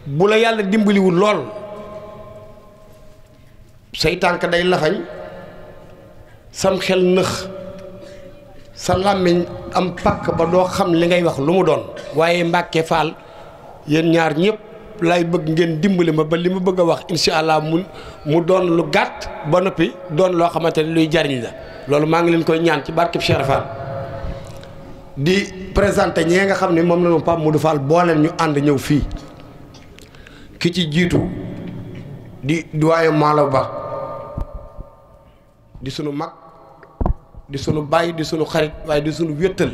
bu la yàlla dimbaliwul lool say tànk day lafañ sam xel nëx sa làmmiñ am pàkk ba doo xam li ngay wax lu mu doon. waaye Mbàkke Fall yéen ñaar ñëpp lay bëgg ngeen dimbali ma ba li ma bëgg a wax incha allah mu doon lu gàtt ba noppi doon loo xamante ne luy jariñ la. loolu maa ngi leen koy ñaan ci barkeb Cheikh Fall di présenté ñee nga xam ne moom la ñu Pape Modou Fall booleen ñu ànd ñëw fii ki ci jiitu di doyen Malaw Ba di sunu mag di sunu baay di sunu xarit waaye di sunu wéttal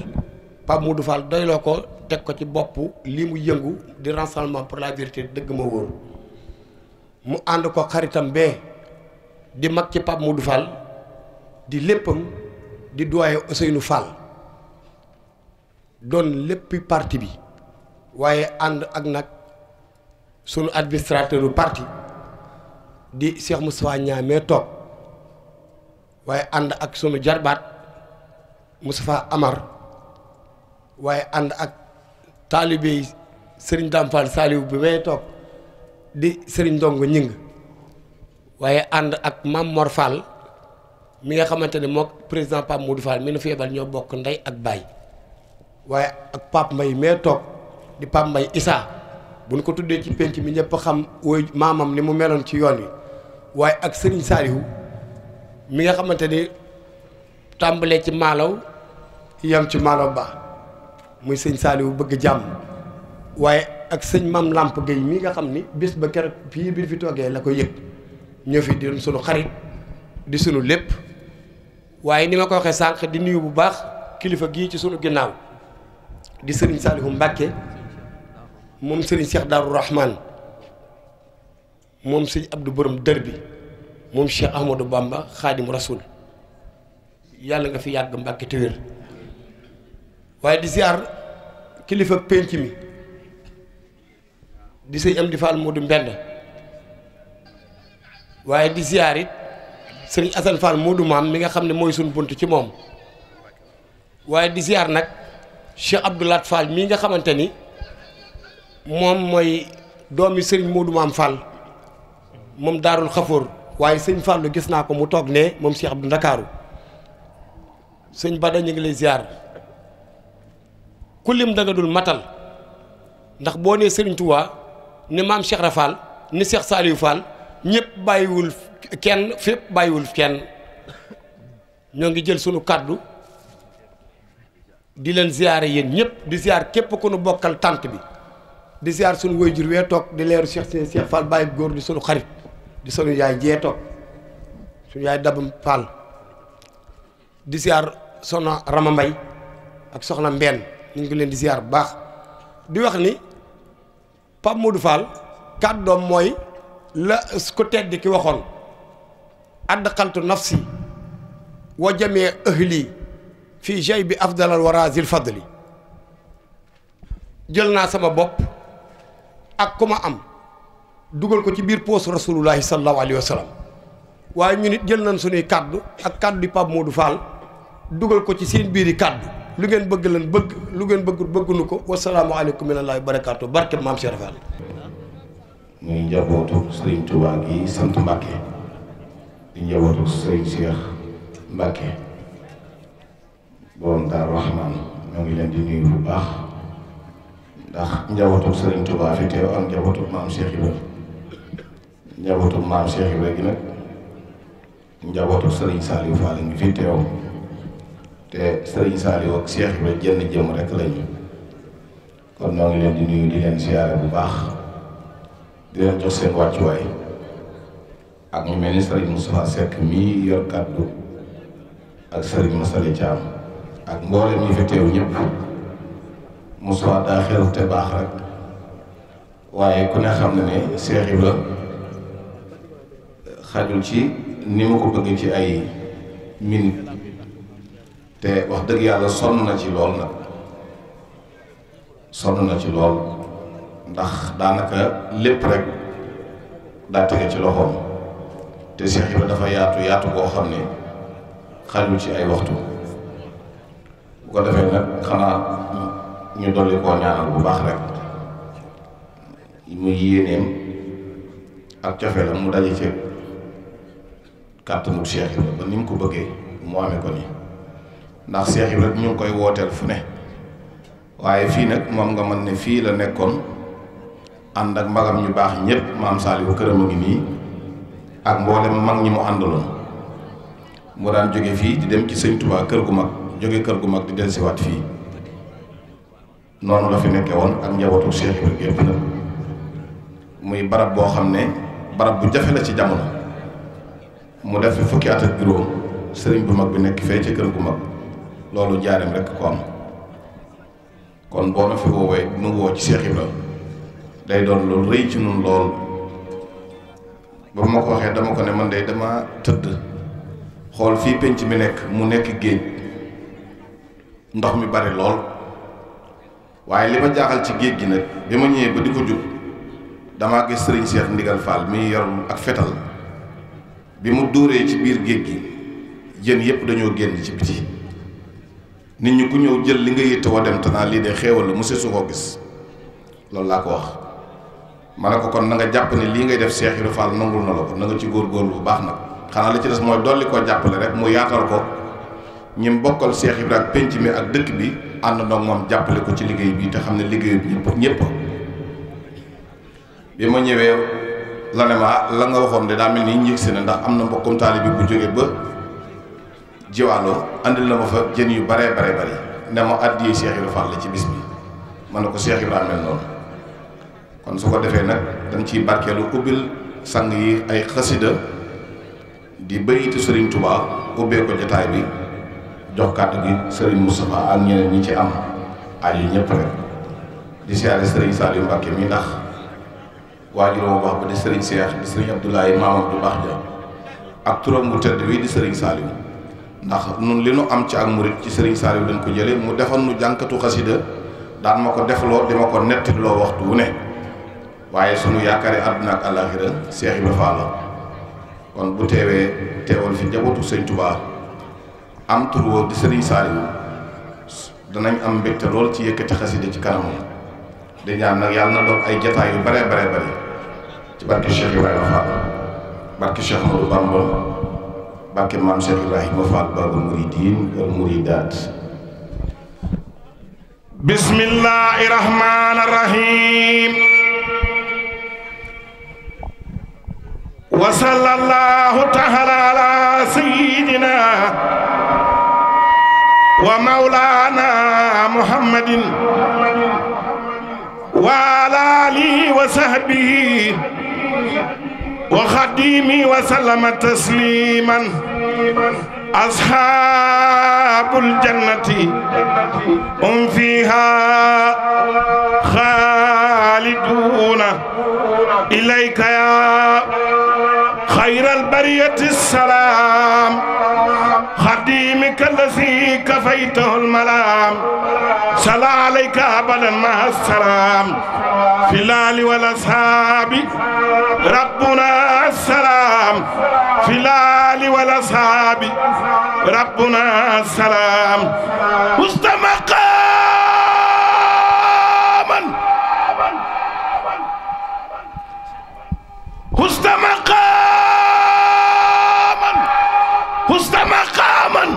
Pape Modou Fall doyloo ko teg ko ci bopp lii mu yëngu di Rassemblement pour la vérité dëgg ma wóor mu ànd ko xaritam bee di mag ci Pape Modou Fall di léppam di doyen Ousseynou Fall doon léppi parti bi waaye ànd ak nag sunu administrateur du parti di Cheikh Moustapha Niamé toog waaye ànd ak sunu jarbaat Moustapha Amar waaye ànd ak taalibe Serigne Dame Fall Saliou bi may toog di Serigne Ndongo Ñing waaye ànd ak Mame Mor Fall mi nga xamante ne moo président Pape Modou Fall mi na fi yebal ñoo bokk ndey ak baay waaye ak Pape Mbaye mee toog di Pape Mbaye Issa bu ñu ko tuddee ci penc mi ñëpp xam woy maamam ni mu meloon ci yoon wi waaye ak Serigne Saliou mi nga xamante ni tàmbalee ci maalaw yam ci maalaw ba muy sëñ Saliou bëgg jàmm waaye ak sëñ Mam Lamp Gueye mi nga xam ni bis ba keroog fii bi fi toogee la ko yëg ñoo fi di sunu xarit di sunu lépp waaye ni ma ko waxee sànq di nuyu bu baax kilifa gii ci sunu ginnaaw di Serigne Saliou Mbacke moom Serigne Cheikh Darou Rahman moom sëñ Abdou Borom dër bi moom Cheikh Ahmadou Bamba Khadim Rasoul yàlla nga fi yàgg Mbacke te wér waaye di ziar kilifa penc mi di sëñ Amdi Fall Modou Mbend waaye di ziar it sëñ Assane Fall Modou Maam mi nga xam ne mooy suñu bunt ci moom waaye di ziar nag Cheikh Abdoulaat Fall mii nga xamante ni moom mooy doomi sëriñ Modou Maam Fall moom Daarul Xafoor waaye sëñ Fallu gis naa ko mu toog ne moom Cheikh Abdou Ndakaaru sëñ Bada ñu ngi lay ziar ku lim danga dul matal ndax boo nee Sëriñ Tuubaa ni maam Cheikh Rafal ni Cheikh Saliou Fall ñëpp bàyyiwul kenn fépp bàyyiwul kenn ñoo ngi jël sunu kàddu di leen ziare yéen ñëpp di ziar képp ku nu bokkal tant bi di ziar sunu waajur wee toog di leeru Cheikh Fall bàyyi góor di sunu xarit di sunu yaay jee toog sunu yaay Dabam Fall di ziar soxna Rama Mbay ak soxna Mbenn ñu ngi leen di ziar bu baax di wax ni Pape Modou Fall kàddoom mooy la ko tedd ki waxoon adxaltu nafsi wa jamee ahli fii jay bi afdalal warazil fadli jël naa sama bopp ak ku ma am dugal ko ci biir poos rasulullahi sallallahu alayhi wa sallam waaye ñu nit jël nañ suñuy kàddu ak kàddu di Pape Modou Fall dugal ko ci seen biiri kàddu lu ngeen bëgg lan bëgg lu ngeen bëggul bëggunu ko wasalaamualeykum wa barakaatu barke maam Cheikh Fall. muy njabootu Serigne Touba gi sant Mbacke di njabootu Serigne Cheikh Mbacke borom Daaru Rahman ñoo ngi leen di nuyu bu baax ndax njabootu Serigne Touba fi teew ak njabootu maam Cheikh Ibrahima njabootu maam Cheikh Ibrahima gi nag njabootu Serigne Saliou Fall ngi fi teew te Serigne Saliou ak Cheikh Ibrahima jenn jëm rek lañu kon ñoo ngi leen di nuyu di leen siyaare bu baax. di leen jox seen wàccuwaay ak ñu mel ni Serigne Moustapha Seck mii yor kàddu ak Serigne Massali Thiam ak mboolem ñi fi teew ñëpp Moustapha daa xeru te baax rek waaye ku ne xam ne ne Cheikh Ibra xajul ci ni ma ko bëgg ci ay minute te wax dëgg yàlla sonn na ci lool nag sonn na ci lool ndax daanaka lépp rek daa tege ci loxoom te Cheikh Ibra dafa yaatu boo xam ne xajul ci ay waxtu bu ko defee nag xanaa ñu dolli koo ñaanal bu baax rek muy yéeneem ak cofeelam mu daje ci kàttanu Cheikh Ibra ba ni mu ko bëggee mu amee ko nii ndax Cheikh Ibra ñu ngi koy wooteel fu ne waaye fii nag moom nga mën ne fii la nekkoon ànd ak magam ñu baax ñépp maam Saliou këram a ngi nii ak mboolem mag ñi mu àndaloon mu daan jóge fii di dem ci sëñ Touba kër gu mag jóge kër gu mag di dellusiwaat fii noonu la fi nekkee woon ak njabootu Cheikh Ibra gépp nag muy barab boo xam ne barab bu jafe la ci jamono mu def fi fukki at ak juróom sëriñ bu mag bi nekk fee ci kër gu mag loolu jaareem rekk ko am kon boo na fi woowee nu woo ci Cheikh Ibra day doon loolu rëy ci nun lool ba ma ko waxee dama ko ne man de dama tëdd xool fii penc mi nekk mu nekk géej ndox mi bari lool waaye li ma jaaxal ci géej gi nag bi ma ñëwee ba di ko jub damaa gis sëriñ Cheikh Ndigal Fall mi yor ak fetal bi mu dóoree ci biir géej gi jën yépp dañoo génn ci biti nit ñi ku ñëw jël li nga yitte woo dem te naa lii de xéewal la monsieur su ko gis loolu laa ko wax ma ne ko kon na nga jàpp ne lii ngay def Cheikh Ibra Fall nangul na la ko na nga ci góorgóorlu bu baax nag xanaa li ci des mooy dolli koo jàppale rek mu yaatal ko ñim bokkal Cheikh Ibra ak penc mi ak dëkk bi ànd ndoog moom jàppale ko ci liggéey bi te xam ne liggéeyu ñëpp bi ma ñëwee la ne ma la nga waxoon de daa mel ni njëg si ne ndax am na mbokkum taalibe bi bu jógee ba jiwaaloo andil na ma fa jën yu bare ne ma addiyee Cheikh Ibra Fall la ci bis bi ma ne ko Cheikh Ibra mel noonu kon su ko defee nag dañ ciy barkeelu ubbil sang yi ay xasida di bayitu Serigne Touba ubbee ko jotaay bi jox kàddu gi Serigne Moustapha ak ñeneen ñi ci am aju ñëpp rek di siyaare Serigne Saliou Mbacké mi ndax waajuram bu baax ba di Serigne Cheikh di Serigne Abdoulaye maamam du baax ja ak turam bu tedd wi di Serigne Saliou ndax nun li nu am ci ak murit ci Serigne Saliou dañ ko jële mu defal nu jànkatu xasida daan ma ko defloo di ma ko nettiloo waxtu wu ne waaye sunu yaakaari àdduna ak àllaaxira Cheikh Ibra Fall la kon bu teewee teewal fi njabootu Sëñ Touba am tur woo di Serigne Saliou danañ am mbégte lool ci yëkkati xasida ci kanamam di ñaan nag yàlla na doon ay jataay yu bare ci barke Cheikh Ibrahima Fall barke Cheikh Ahmadou Bamba barke maam Cheikh Ibrahima Fall Babul Muridiin wal Muridaat. bismillahi rahmaani rahim. wa sallallahu taala ala sayyidina wa mawlana muhammadin wa ala alihi wa sahbihi wa khadimi wa sallama tasliman. ashabul jannati hum fiha khaliduna ilayka ya khayral bariyati salam khadimika allazi kafaytahu al-malam salla alayka abadan ma salam filali wal ashabi rabbuna salam filali wal ashabi rabbuna salam mustamaqaman mustamaqaman mustamaqaman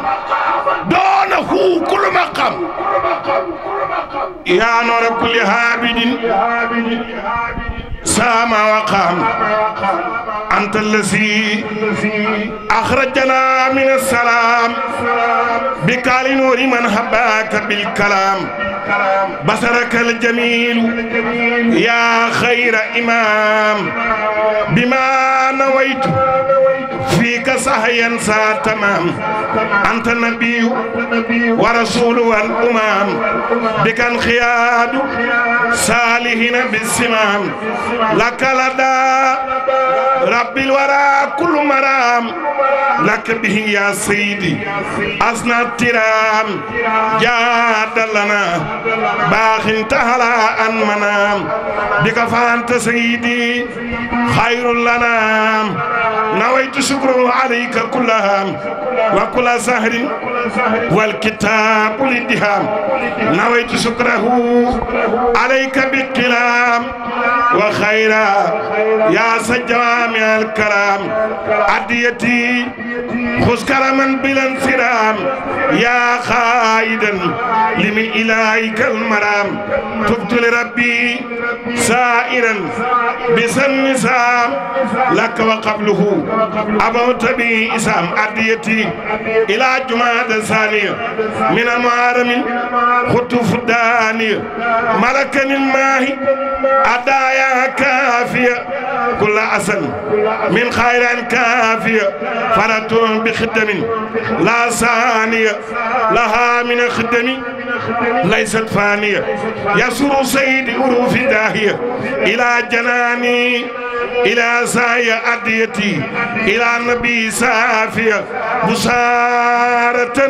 donahu kullu maqam ya nur kulli habidin سامع وقام أنت الذي أخرجنا من السلام بكال نور من حباك بالكلام بصرك الجميل يا خير إمام بما نويت فيك سهيا سا تمام أنت النبي ورسول والأمام بك انخياد صالحين بالسمام لك لدى رب الورى كل مرام لك به يا سيدي أصنع الترام جاد لنا باخ انتهى أن منام بك فأنت سيدي خير لنا نويت شكر عليك كلها وكل سهر والكتاب للدهام نويت شكره عليك بالكلام وخيرا يا سجامع الكرام عديتي خذ كرما بلا انصرام يا خائدا لمن إلهك المرام تبت لربي سائرا بسن سام لك وقبله أبوت بي إسام عديتي إلى جماد الثانية من المعارم خطف الدانية ملكني الماهي أدايا كافية كل أسن من خير كافية فرت بخدم لا ثانية لها من الخدم ليست فانية يسر سيد أروف داهية إلى جناني إلى سايا أديتي إلى النبي سافية بسارة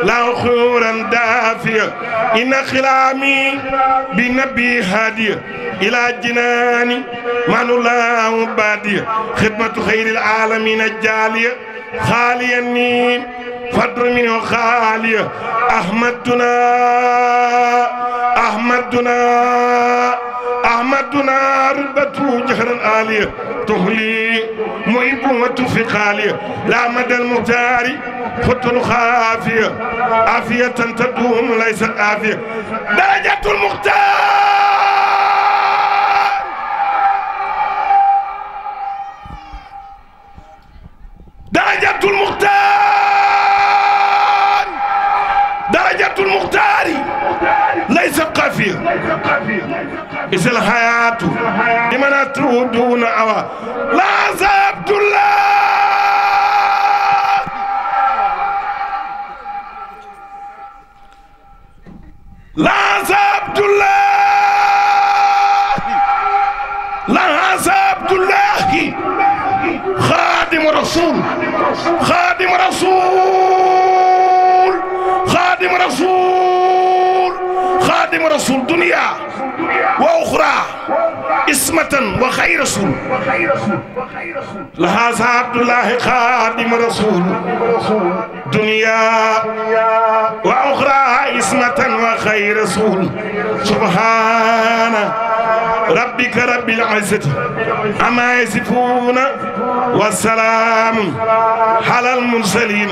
لا خيورا دافية إن خلامي بنبي هادية إلى جناني من الله بادية خدمة خير العالمين الجالية خاليا نيم فدر منه خالية أحمدنا رتبة جهر آلية تهلي محب وتوفيق عالية لا مدى المختار خط خافية عافية تدوم ليست عافية درجة المختار ليس قافية إذا الحياة لمن تودون أوا لا عذاب الله لا عذاب الله لا عذاب الله خادم رسول خادم رسول خادم رسول خادم رسول دنيا وأخرى اسمة وخير رسول لهذا عبد الله خادم رسول دنيا وأخرى اسمة وخير رسول سبحان ربك رب العزة عما يصفون والسلام على المرسلين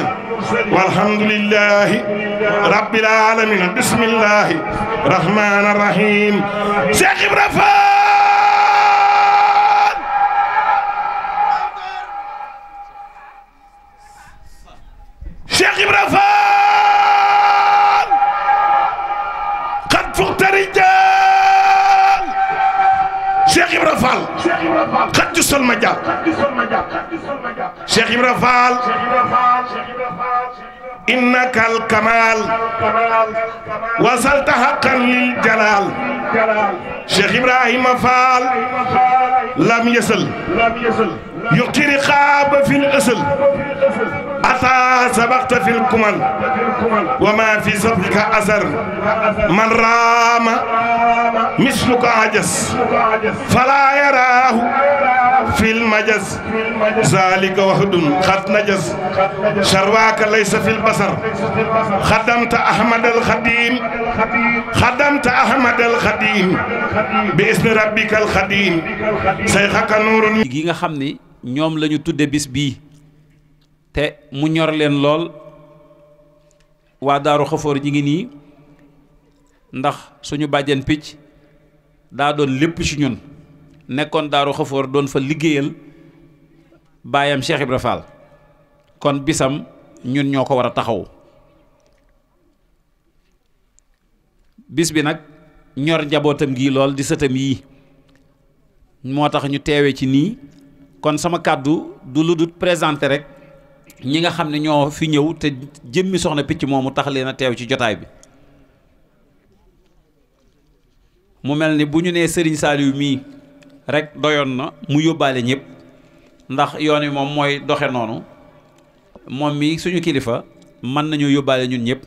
والحمد لله رب العالمين بسم الله الرحمن الرحيم شيخ إبراهيم شيخ إبراهيم قد فقت رجال شيخ إبراهيم قد جس المجال شيخ إبراهيم إنك الكمال وصلت حقا للجلال شيخ إبراهيم فال لم يصل يعطي رقاب في الأصل أتى سبقت في الكمل وما في سبقك أثر من رام مثلك عجز فلا يراه في المجز ذلك وحد قد نجز شرواك ليس في البصر خدمت أحمد الخديم خدمت أحمد الخديم باسم ربك الخديم شيخك نور gi nga xam ni ñoom lañu tudde bis bii te mu ñor leen lool waa Daaru Xafoor ñi ngi nii ndax suñu bàjjen picc daa doon lépp ci ñun nekkoon Daaru Xafoor doon fa liggéeyal baayam Cheikh Ibra Fall kon bisam ñun ñoo ko war a taxaw bis bi nag ñor njabootam gi lool di sëtam yii moo tax ñu teewe ci nii kon sama kàddu du lu dul présenté rek ñi nga xam ne ñoo fi ñëw te jëmmi soxna picc moomu tax leen a teew ci jotaay bi mu mel ni bu ñu nee Serigne Saliou mii rek doyoon na mu yóbbaale ñëpp ndax yoon wi moom mooy doxe noonu moom mi suñu kilifa mën nañu yóbbaale ñun ñëpp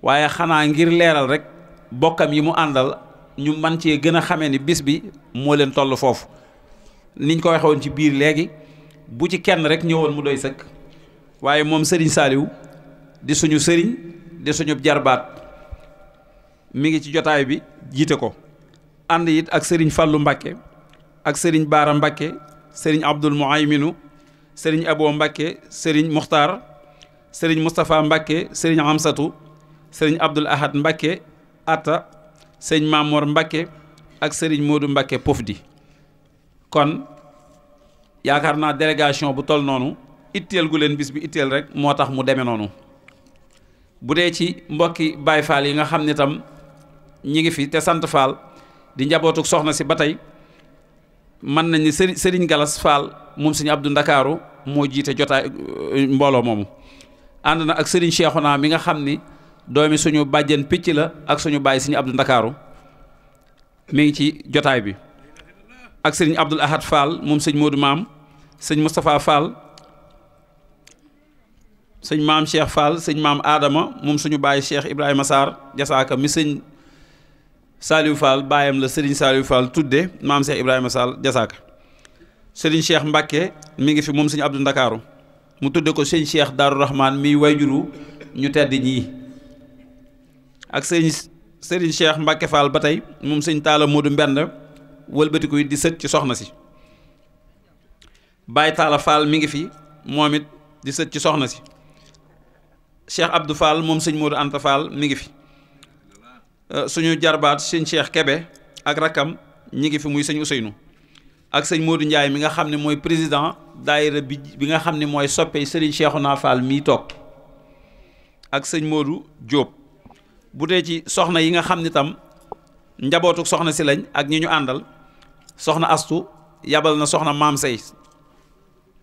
waaye xanaa ngir leeral rek bokkam yi mu àndal ñu man cee gën a xamee ni bis bi moo leen toll foofu niñ ko waxewoon ci biir léegi bu ci kenn rek ñëwoon mu doy sëkk waaye moom Serigne Saliou di suñu sëriñ di suñu jarbaat mi ngi ci jotaay bi jiite ko ànd it ak Serigne Fallou Mbacké ak sëriñ Baara Mbakke sëriñ Abdul Muayminu sëriñ Abo Mbakke sëriñ Muxtaar sëriñ Moustapha Mbakke sëriñ Amsatu sëriñ Abdul Ahad Mbakke Atta sëriñ Mamor Mbakke ak sëriñ Modou Mbakke Pofdi. kon yaakaar naa délégation bu toll noonu itteel gu leen bis bi itteel rek moo tax mu demee noonu. bu dee ci mbokki Baay Faal yi nga xam ne tam ñi ngi fi te sant Faal di njabootuk soxna si ba tey mën nañ ni sëriñ Galas Faal moom sëriñ Abdou Ndakaaru moo jiite jotaay mbooloo moomu ànd na ak sëriñ Cheikhouna mi nga xam ni doomi suñu bàjjen picc la ak suñu baay sëriñ Abdou Ndakaaru mi ngi ci jotaay bi ak sëriñ Abdoul Ahad Fall moom sëñ Modou Maam sëñ Moustapha Fall sëñ maam Cheikh Fall sëñ maam Adama moom suñu baay Cheikh Ibrahima Sarr jasaaka mi sëñ Saliou Fall baayam la sëriñ Saliou Fall tudde maam Cheikh Ibrahima Sall jasaaka sëriñ Cheikh Mbacke mi ngi fi moom sëñ Abdou Ndakaaru mu tudde ko sëñ Cheikh Darou Rahman mi wayjuru ñu tedd ñii ak sëriñ Cheikh Mbacke Fall ba tey moom sëñ Talla Modou Mbend wëlbatiku di sët ci soxna si Baye Talla Fall mi ngi fi moom it di sët ci soxna si Cheikh Abdou Fall moom sëñ Modou Anta Fall mi ngi fi suñu jarbaat sëñ Cheikh Kebe ak rakkam ñi ngi fi muy sëñ Ousseynou ak sëñ Modou Ndiaye mi nga xam ne mooy président daayira bi nga xam ne mooy soppe sëriñ Cheikhouna Fall mii toog ak sëñ Modou Diop. bu dee ci soxna yi nga xam ni tam njabootuk soxna si lañ ak ñi ñu àndal soxna Astu yabal na soxna Maam Sey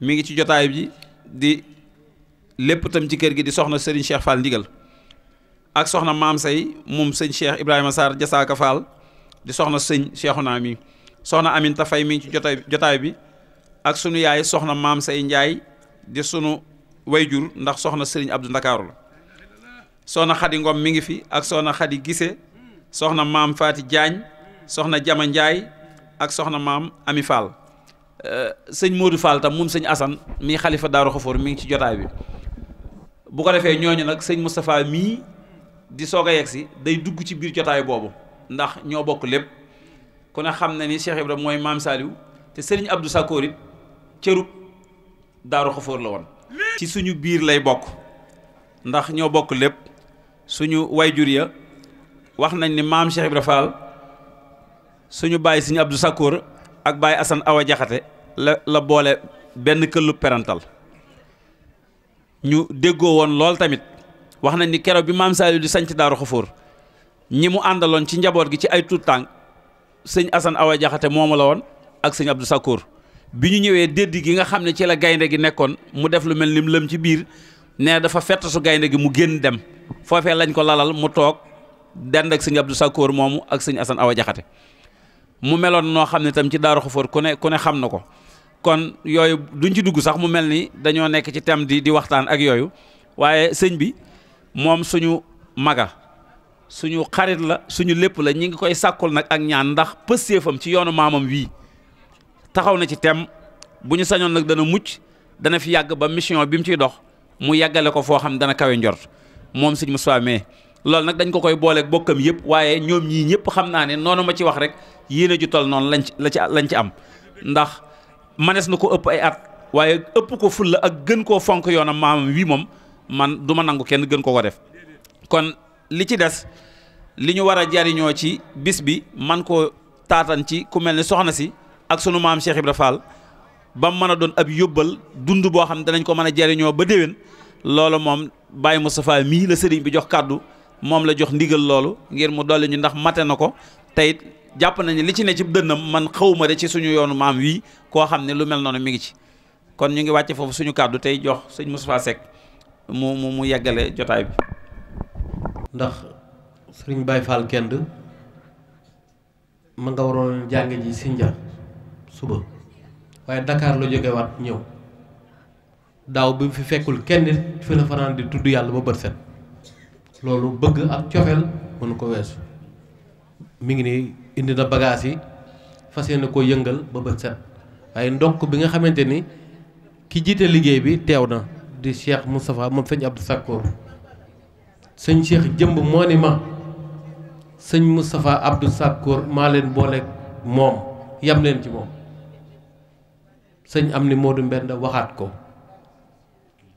mi ngi ci jotaay bi di lépp tam ci kër gi di soxna Serigne Cheikh Fall ndigal ak soxna Maam Sey moom sëñ Cheikh Ibrahima Sarr jasaaka Fall di soxna sëñ Cheikhouna mi soxna Aminta Fay mi ngi ci jotaay bi ak sunu yaay soxna Maam Sey Njaay di sunu wayjur ndax soxna Serigne Abdou Ndakaaru la soxna Xadi Ngom mi ngi fi ak soxna Xadi Gise soxna maam Faati Jaañ soxna Jama Njaay ak soxna maam Ami Fall sëñ Modou Fall tam moom sëñ Asan mii xalifa Daaru Xafoor mi ngi ci jotaay bi bu ko defee ñooñu nag sëñ Moustapha mii di soog a yegsi day dugg ci biir jotaay boobu ndax ñoo bokk lépp ku ne xam na ni Cheikh Ibrahima mooy maam Saliou te sëriñ Abdou Sakkoor it cërub Daaru Xafoor la woon ci suñu biir lay bokk ndax ñoo bokk lépp suñu wayjur ya wax nañ ni maam Cheikh Ibrahima Fall suñu baay sëñ Abdou Sakkoor ak baay Assane Awa Jaxate la boole benn këllu perantal ñu déggoo woon lool tamit wax nañ ni keroog bi maam Saliou di sanc Daaru Xafoor ñi mu àndaloon ci njaboot gi ci ay tuut tànk sëñ Assane Awa Jaxate moomu la woon ak sëñ Abdou Sakkoor bi ñu ñëwee dédd gi nga xam ne ci la gaynde gi nekkoon mu def lu mel ni lëm ci biir nee dafa fett su gaynde gi mu génn dem foofee lañ ko lalal mu toog dend ak sëñ Abdou Sakkoor moomu ak sëñ Assane Awa Jaxate mu meloon noo xam ne tam ci Daaru Xafoor ku ne xam na ko kon yooyu duñ ci dugg sax mu mel ni dañoo nekk ci thème di waxtaan ak yooyu waaye sëñ bi moom suñu maga suñu xarit la suñu lépp la ñi ngi koy sàkkul nag ak ñaan ndax pëstéefam ci yoonu maamam wii taxaw na ci thème bu ñu sañoon nag dana mucc dana fi yàgg ba mission bi mu ciy dox mu yàggale ko foo xam ne dana kawe njort moom sëñ Moustapha mais loolu nag dañ ko koy booleeg bokkam yëpp waaye ñoom ñii ñëpp xam naa ne noonu ma ci wax rek yéene ju tol noonu lañ ci am ndax manees na ko ëpp ay at waaye ëpp ko fulla ak gën koo fonk yoonam maamam wii moom man du ma nangu kenn gën ko def kon li ci des li ñu war a jariñoo ci bis bi man koo taatan ci ku mel ni soxna si ak sunu maam Cheikh Ibra Fall ba mën a doon ab yóbbal dund boo xam ne danañ ko mën a jariñoo ba déwén loolu moom Baye Moustapha mii la sëriñ bi jox kàddu moom la jox ndigal loolu ngir mu dolli ñu ndax mate na ko tey jàpp nañu li ci ne ci dënnam man xawma de ci suñu yoonu maam wii koo xam ne lu mel noonu mi ngi ci kon ñu ngi wàcce foofu suñu kàddu tey jox sëñ Moustapha Seck mu yeggale jotaay bi. ndax sëriñ Baye Fall Kend ma nga waroon jàng ji Sindia suba waaye Dakar la jóge waat ñëw daaw bi fi fekkul kenn fi la fanaan di tudd yàlla ba bët set loolu bëgg ak cofeel mënu ko weesu mi ngi nii indi na bagage yi fas yéene koo yëngal ba bët set waaye ndokk bi nga xamante ni ki jiite liggéey bi teew na di Cheikh Moustapha moom sëñ Abdou Sakkoor sëñ Cheikh jëmb moo ni ma sëñ Moustapha Abdou Sakkoor maa leen booleeg moom yam leen ci moom sëñ Amdi Modou Mbenda waxaat ko.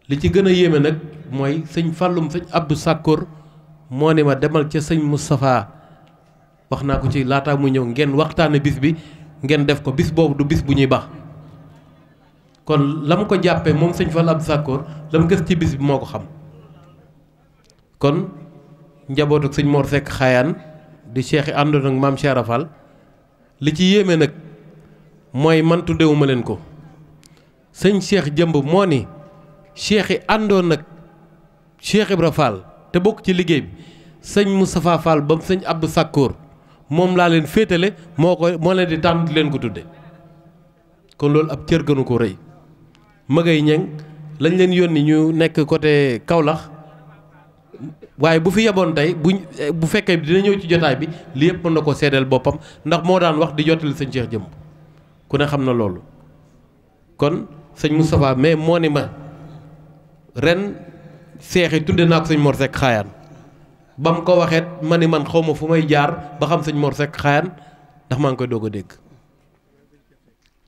li ci gën a yéeme nag mooy sëñ Fallum sëñ Abdou Sakkoor moo ne ma demal ca sëñ Moustapha wax naa ko ci laataa mu ñëw ngeen waxtaane bis bi ngeen def ko bis boobu du bis bu ñuy baax kon la mu ko jàppee moom sëñ Fall Abdou Sakkoor la mu gës ci bis bi moo ko xam kon njabootu sëñ Mor Seck Xaayaan di cheikh yi àndoon ak maam Cheikh Rafal li ci yéeme nag mooy man tuddewuma leen ko sëñ Cheikh Jëmb moo ni cheikh yi àndoon nag Cheikh Ibra Fall te bokk ci liggéey bi sëñ Moustapha Fall ba sëñ Abdou Sakkoor moom laa leen féetale moo leen di tànn di leen ko tudde kon loolu ab cër gënu ko rëy magay ñeng lañ leen yónni ñu nekk côté Kaolack waaye bu fi yeboon tey bu fekkee dina ñëw ci jotaay bi li yëpp mën na ko seedeel boppam ndax moo daan wax di jottali sëñ Cheikh Jëmb ku ne xam na loolu kon sëñ Moustapha mais moo ni ma ren seex yi tudde naa ko sëñ Mor Seck Xaayaan ba mu ko waxeet ma ni man xaw ma fu may jaar ba xam sëñ Mor Seck Xaayaan ndax maa ngi koy doog a dégg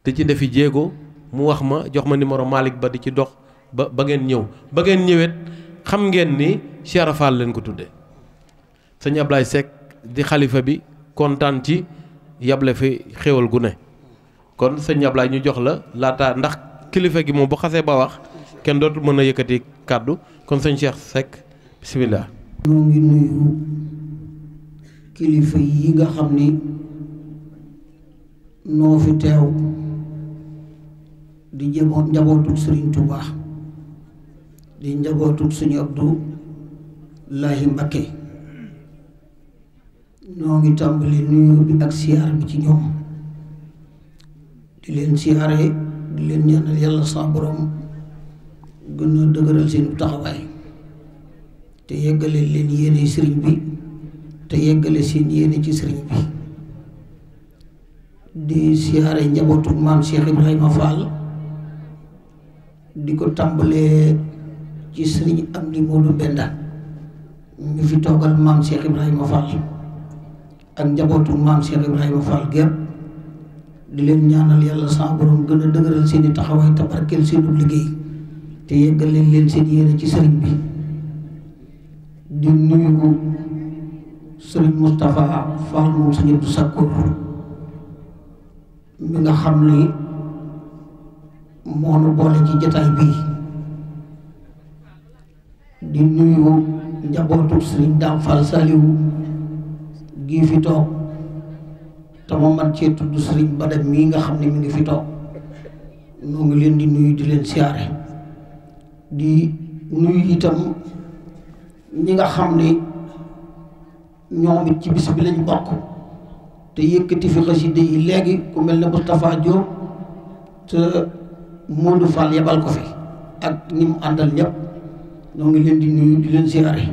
te ci defi jéego mu wax ma jox ma numéro Malick Ba di ci dox ba ngeen ñëw ba ngeen ñëwet xam ngeen ni Cheikh Rafal leen ko tudde sëñ Ablaye Seck di xalifa bi kontaan ci yable fi xéwal gu ne kon sëñ Ablaye ñu jox la laata ndax kilifa gi moom bu xasee ba wax kenn dootul mën a yëkkati kàddu kon sëñ Cheikh Seck bisimilah. ñoo ngi nuyu kilifa yi nga xam ni noo fi teew di njabootug Sëriñ Tuubaa di njabootug Sëriñ Abdoulahi Mbakke ñoo ngi tàmbali nuyu bi ak siyaar bi ci ñoom di leen siyaare di leen ñaanal yàlla sa borom gën a dëgëral seen taxawaay te yeggale leen yéene sëriñ bi te yeggale seen yéene ci sëriñ bi di siyaare njabootu maam Cheikh Ibrahima Fall di ko tàmbalee ci sëriñ Amdi Modou Mbenda mi fi toogal maam Cheikh Ibrahima Fall ak njabootu maam Cheikh Ibrahima Fall gépp di leen ñaanal yàlla sa borom gën a dëgëral seeni taxawaay te barkeel seenu liggéey te yeggale leen seen yéene ci sëriñ bi di nuyu sëriñ Moustapha Fall moom sëriñ Abdou Sakkoor mi nga xam ni moo nu boole ci jataay bii di nuyu njabootu sëriñ Dame Fall Saliou gii fi toog te ma man cee tudd sëriñ Badam mii nga xam ne mi ngi fi toog noo ngi leen di nuyu di leen siyaare di nuyu itam ñi nga xam ni ñoom it ci bis bi lañ bokk te yëkkati fi xasida yi léegi ku mel ne Moustapha Diop te Modou Fall yebal ko fi ak ñi mu àndal ñëpp ñoo ngi leen di nuyu di leen siyaare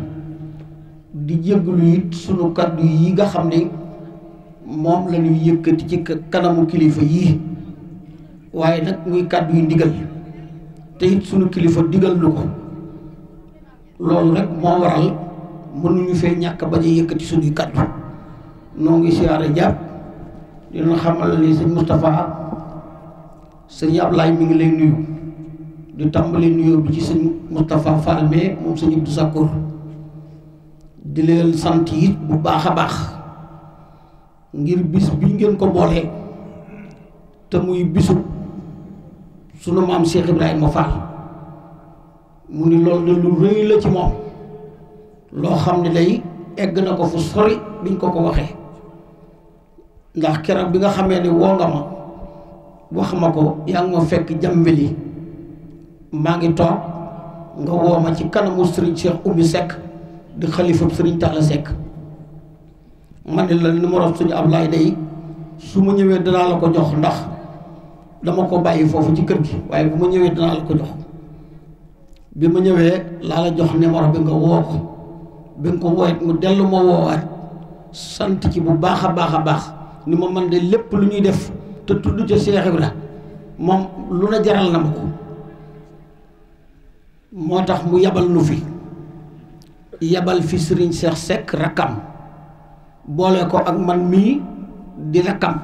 di jégalu it sunu kaddu yi nga xam ni moom la ñuy yëkkati ci kanamu kilifa yii waaye nag muy kaddu yu ndigal te it sunu kilifa digal lu ko loolu rek moo waral mënuñu fee ñàkk bañ a yëkkati sunuy kaddu noo ngi siyaare jàpp dina xamal ni sëñ Moustapha sëñ Ablaye mi ngi lay nuyu di tàmbali nuyoo bi ci sëñ Moustapha Fall mais moom sëñ Abdou Sakkoor di leen sant it bu baax a baax ngir bis bi ngeen ko boolee te muy bisu sunu maam Cheikh Ibrahima Fall mu ni loolu de lu rëy la ci moom loo xam ne day egg na ko fu sori biñ ko waxee ndax keroog bi nga xamee ni woo nga ma wax ma ko yaa ngi ma fekk jàmbeli maa ngi toog nga woo ma ci kanamu Serigne Cheikh Oumy Seck di xalifa Serigne Talla Seck ma ne la numéro suñu Ablaye day su ma ñëwee danaa la ko jox ndax dama ko bàyyi foofu ci kër gi waaye bu ma ñëwee danaa la ko jox bi ma ñëwee laa la jox numéro bi nga woo ko bi nga ko woowee mu dellu ma woowaat sant ci bu baax a baax a baax ni ma man de lépp lu ñuy def te tudd ca Cheikh Ibra moom lu na jaral na ma ko moo tax mu yabal nu fi yabal fi Serigne Cheikh Seck rakkam boole ko ak man mii di rakkam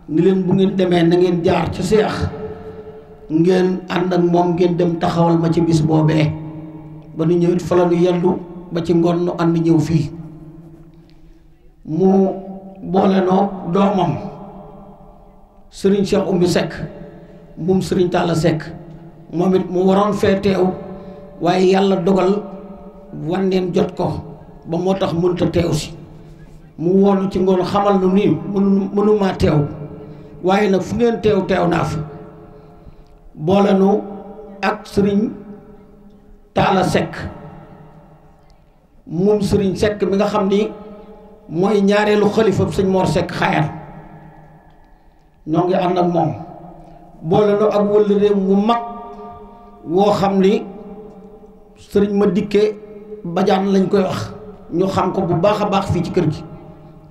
ni leen bu ngeen demee na ngeen jaar ca Cheikh ngeen ànd ak moom ngeen dem taxawal ma ci bis boobee ba nu ñëwit fa la nu yendu ba ci ngoon nu ànd ñëw fii mu boole noo doomam sëriñ Cheikh Oumy Seck moom sëriñ Talla Seck moom it mu waroon fee teew waaye yàlla dogal wanneen jot ko ba moo tax mënta teew si mu woonu ci ngoon xamal nu nii mënumaa teew waaye nag fu ngeen teew naa fi boole nu ak sëriñ Talla Seck moom sëriñ Seck mi nga xam ni mooy ñaareelu xalifa sëñ Mor Seck xayal ñoo ngi ànd ak moom boole nu ak wëllëreem mu mag woo xam ni sëriñ ma dikke bajaan lañ koy wax ñu xam ko bu baax a baax fii ci kër gi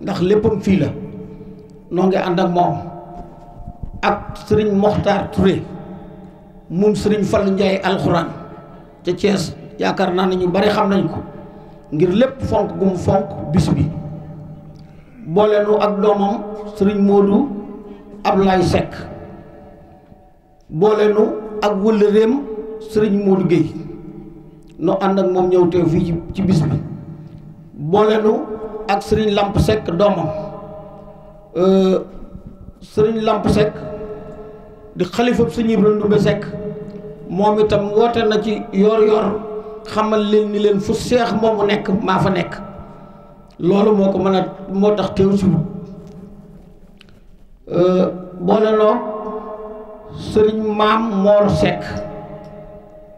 ndax léppam fii la noo ngi ànd ak moom ak sëriñ Mokhtar Touré moom sëriñ Fall Ndiaye alxuraan ca Thiès yaakaar naa ne ñu bari xam nañ ko ngir lépp fonk gu mu fonk bis bi booleenu ak doomam sëriñ Modou Ablaye Seck booleenu ak wëllëreem sëriñ Modou Guèye nu ànd ak moom ñëw teew fii ci bis bi booleenu ak sëriñ Lamp Seck doomam sëriñ Lamp Seck di xalifab sëñ Ibra Ndumbe Seck moom itam woote na ci yor xamal leen ni leen fu seex moomu nekk maa fa nekk loolu moo ko mën a moo tax teew si wut boole noo sëriñ Maam Mor Seck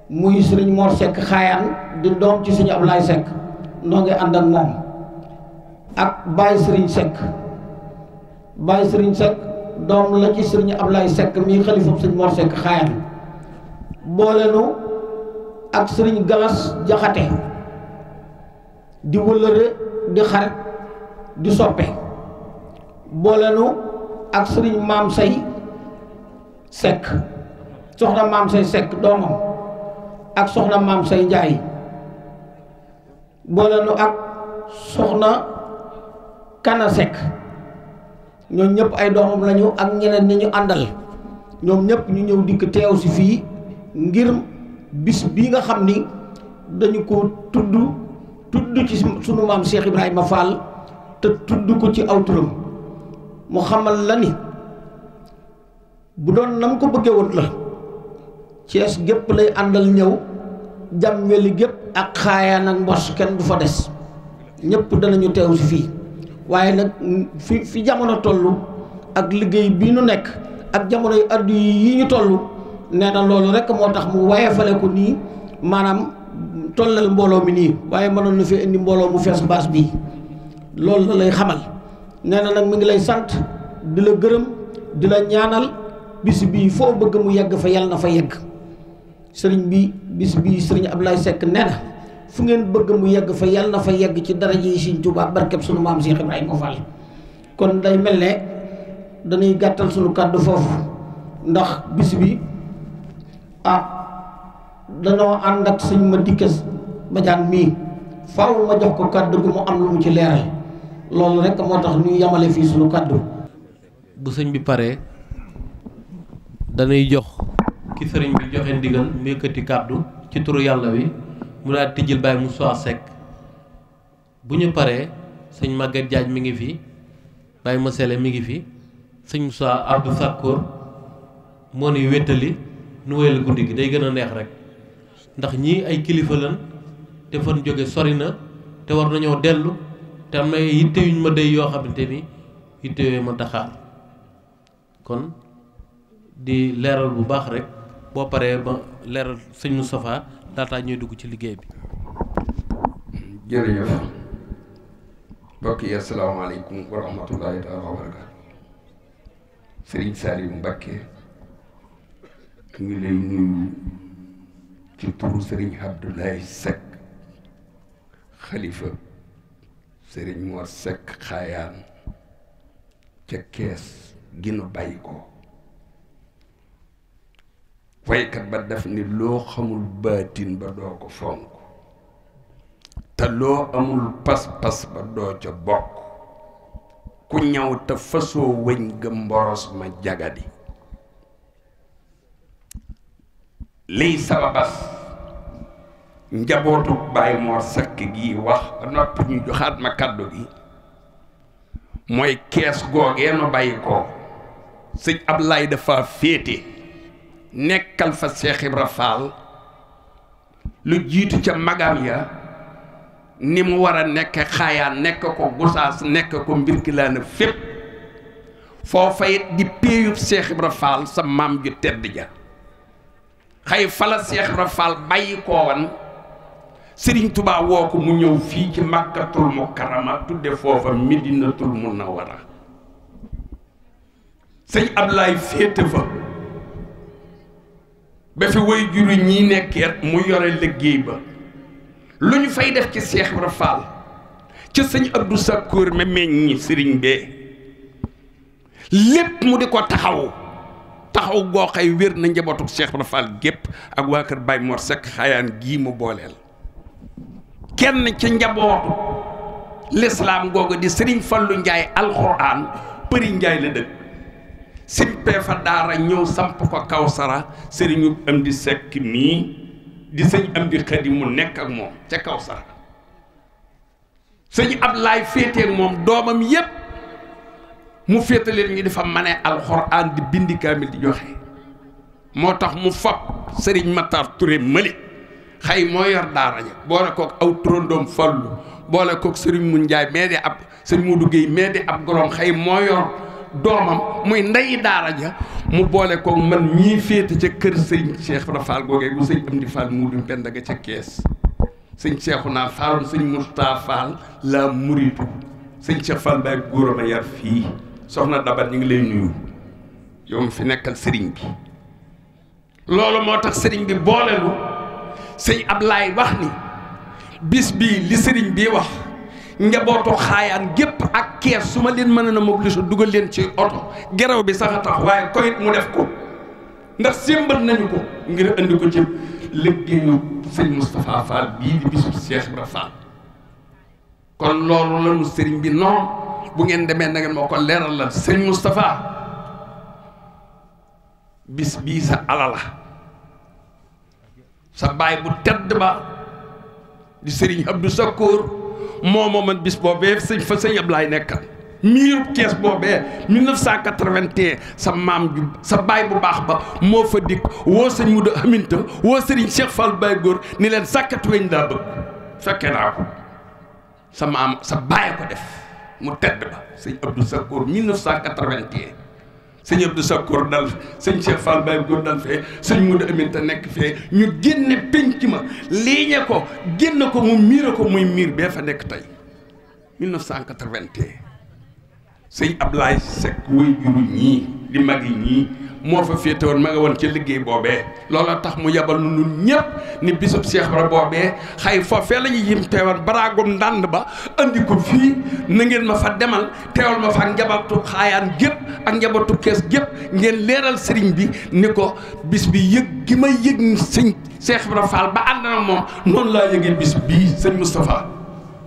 muy sëriñ Mor Seck xaayaan di doom ci sëñ Ablaye Seck noo ngi ànd ak moom ak Baye Sëriñ Seck Baye Sëriñ Seck doom la ci sëriñ Ablaye Seck mii xalifam sëñ Mor Seck xaayaan boolenu ak sëriñ Galas Jaxate di wëllëre di xarit di soppe boolenu ak sëriñ Maam Say Seck soxna Maam Say Seck doomam ak soxna Maam Say Njaay boolenu ak soxna Kana Seck ñoom ñëpp ay doomam lañu ak ñeneen ñi ñu àndal ñoom ñëpp ñu ñëw dikk teew si fii ngir bis bii nga xam ni dañu ko tudd ci sunu maam Cheikh Ibrahima Fall te tudd ko ci aw turam mu xamal la ni bu doon nam ko bëggee woon la Cees gépp lay àndal ñëw jam weli gépp ak xaayaan ak mbos kenn du fa des ñëpp danañu teew si fii waaye nag fi jamono toll ak liggéey bii nu nekk ak jamono yu addu yi ñu toll nee na loolu rek moo tax mu wayefale ko nii maanaam tollal mbooloo mi nii waaye mënoon na fi indi mbooloo mu fees baas bii loolu la lay xamal nee na nag mi ngi lay sant di la gërëm di la ñaanal bis bii foo bëgg mu yegg fa yàlla na fa yegg sëriñ bi bis bii sëriñ Ablaye Seck nee na fu ngeen bëgg mu yegg fa yàlla na fa yegg ci daraja yi Sëriñ Tuubaa barkeb sunu maam Cheikh Ibrahima Fall kon day mel ne dañuy gàttal sunu kàddu foofu ndax bis bi dañoo ànd ak sëñ ma dikkes bajaan mii faaw ma jox ko kàddu gu mu am lu mu ci leeral loolu rek moo tax ñu yamale fii sunu kàddu bu sëñ bi paree dañuy jox ki sëriñ bi joxe ndigal mu yëkkati kàddu ci turu yàlla wi mu daal tijjil Baye Moussa Seck bu ñu paree sëñ Maguette Diagne mi ngi fi Baye Masele mi ngi fi sëñ Moussa Abdou Sakkour moo nuy wéttali nu wéyal guddi gi day gën a neex rek ndax ñii ay kilifa lan te fan jóge sori na te war nañoo dellu te am na yitte yuñ ma dey yoo xamante ni yitte yooyu ma taxaar kon di leeral bu baax rek boo paree ba leeral sëñ Moustapha laataa ñuy dugg ci liggéey bi. jërëjëf mbokk yi asalaamaaleykum wa rahmatullahi taala wa barakaatu. Sëriñ Saliou Mbacké ngi lay nuyu ci turu Sëriñ Abdoulaye Seck xalifa Sëriñ Mor Seck xaayaan ca Kees gi nu bàyyi ko. waykat ba def ni loo xamul baatin ba doo ko fonk te loo amul pas-pas ba doo ca bokk ku ñaw te fasoo wëñ ga mboros ma jagadi liy sababas njabootu Baye Mor Seck gi wax ba noppi ñu joxaat ma kàddu gi mooy kees googee nu bàyyi ko sëñ Ablaye dafa féete nekkal fa Cheikh Ibra Fall lu jiitu ca magam ya ni mu war a nekk Xaayaan nekk ko Gosaas nekk ko Mbirkilaan fépp foofa it di péeyub Cheikh Ibra Fall sa maam ju tedd ja xëy fala Cheikh Ibra Fall bàyyi koo wan Sëriñ Tuubaa woo ko mu ñëw fii ci Makkatul Mukarrama tudde foofa Medinatul Munawwara sëñ Ablaay féete fa ba fi way juru ñii nekkeet mu yore liggéey ba lu ñu fay def ci Cheikh Ibra Fall ci sëñ Abdou Sakkoor ma meññi sëriñ bee lépp mu di ko taxaw goo xay wér na njabootu Cheikh Ibra Fall gépp ak waa kër Baye Mor Seck Xaayaan gii mu booleel kenn ci njabootu lislaam googu di sëriñ Fallu Njaay alxuraan përi Njaay la dëkk simpee fa daara ñëw samp ko Kawsara sëriñu am di Seck mii di sëñ am di Xadi mu nekk ak moom ca Kawsara sëñ Ablaay féeteek moom doomam yépp mu féetaleen ñu dafa mane alxuraan di bindi kaamil di joxe moo tax mu fab sëriñ Matar Touré mëli xay moo yor daara ja boole kook aw turandoom Fallu boole kook sëriñ Mun Njaay mais di ab sëriñ Mudu Géey mais di ab gorom xay moo yor doomam muy ndeyi daara ja mu boole kook man ñii féete ca kër sëñ Cheikh Ibra Fall googee bu sëñ Amdi Fall Mudu Penda ga ca kees sëñ Cheikhouna Falloon sëñ Moustapha Fall la muritu sëñ Cheikh Fall Baye góor ma yar fii soxna Dabar ñu ngi lay nuyu yow mi fi nekkal sëriñ bi loolu moo tax sëriñ bi boolelu sëñ Ablaay wax ni bis bii li sëriñ bi wax njabootu Xaayaan gépp ak kees su ma leen mën a mobiliser dugal leen ci oto geraw bi sax a tax waaye koyit mu def ko ndax sémbat nañu ko ngir andi ko ci liggéeyu sëñ Moustapha Fall bii di bisu Cheikh Ibra Fall kon loolu lañu sëriñ bi noonu bu ngeen demee na ngeen moo ko leeral la sëñ Moustapha bis bii sa alala sa baay bu tedd ba di sëriñ Abdou Sakkoor moo man bis boobee fa sëñ Ablaay nekkal miirub kees boobee 1981 sa maam ju sa baay bu baax ba moo fa dikk woo sëñ Mudu Aminta woo sëriñ Cheikh Fall Baye góor ni leen sàkkat weñ daa bëgg fekke naa ko sa maam sa baay ko def mu tedd ba sëñ Abdou Sakkoor 1981 sëñ Abdou Sakkoor dal sëñ Cheikh Fall Baye góor dal fee sëñ Mudu Aminta nekk fee ñu génne pénc ma liiñe ko génne ko mu miire ko muy miir bee fa nekk tey 1981 sëñ Ablaay Seck way juru ñii di mag yi ñii moo fa féete woon ma nga woon ca liggéey boobee looloo tax mu yabal nu ñun ñépp ni bisub Cheikh Ibra boobee xay foofee la ñu yim teewal baraagum ndànd ba andi ko fii na ngeen ma fa demal teewal ma fa ak njabootu Xaayaan gépp ak njabootu kees gépp ngeen leeral sëriñ bi ni ko bis bi yëg gi ma yëg sëñ Cheikh Ibra Fall ba ànd na moom noonu laa yëgee bis bii sëñ Moustapha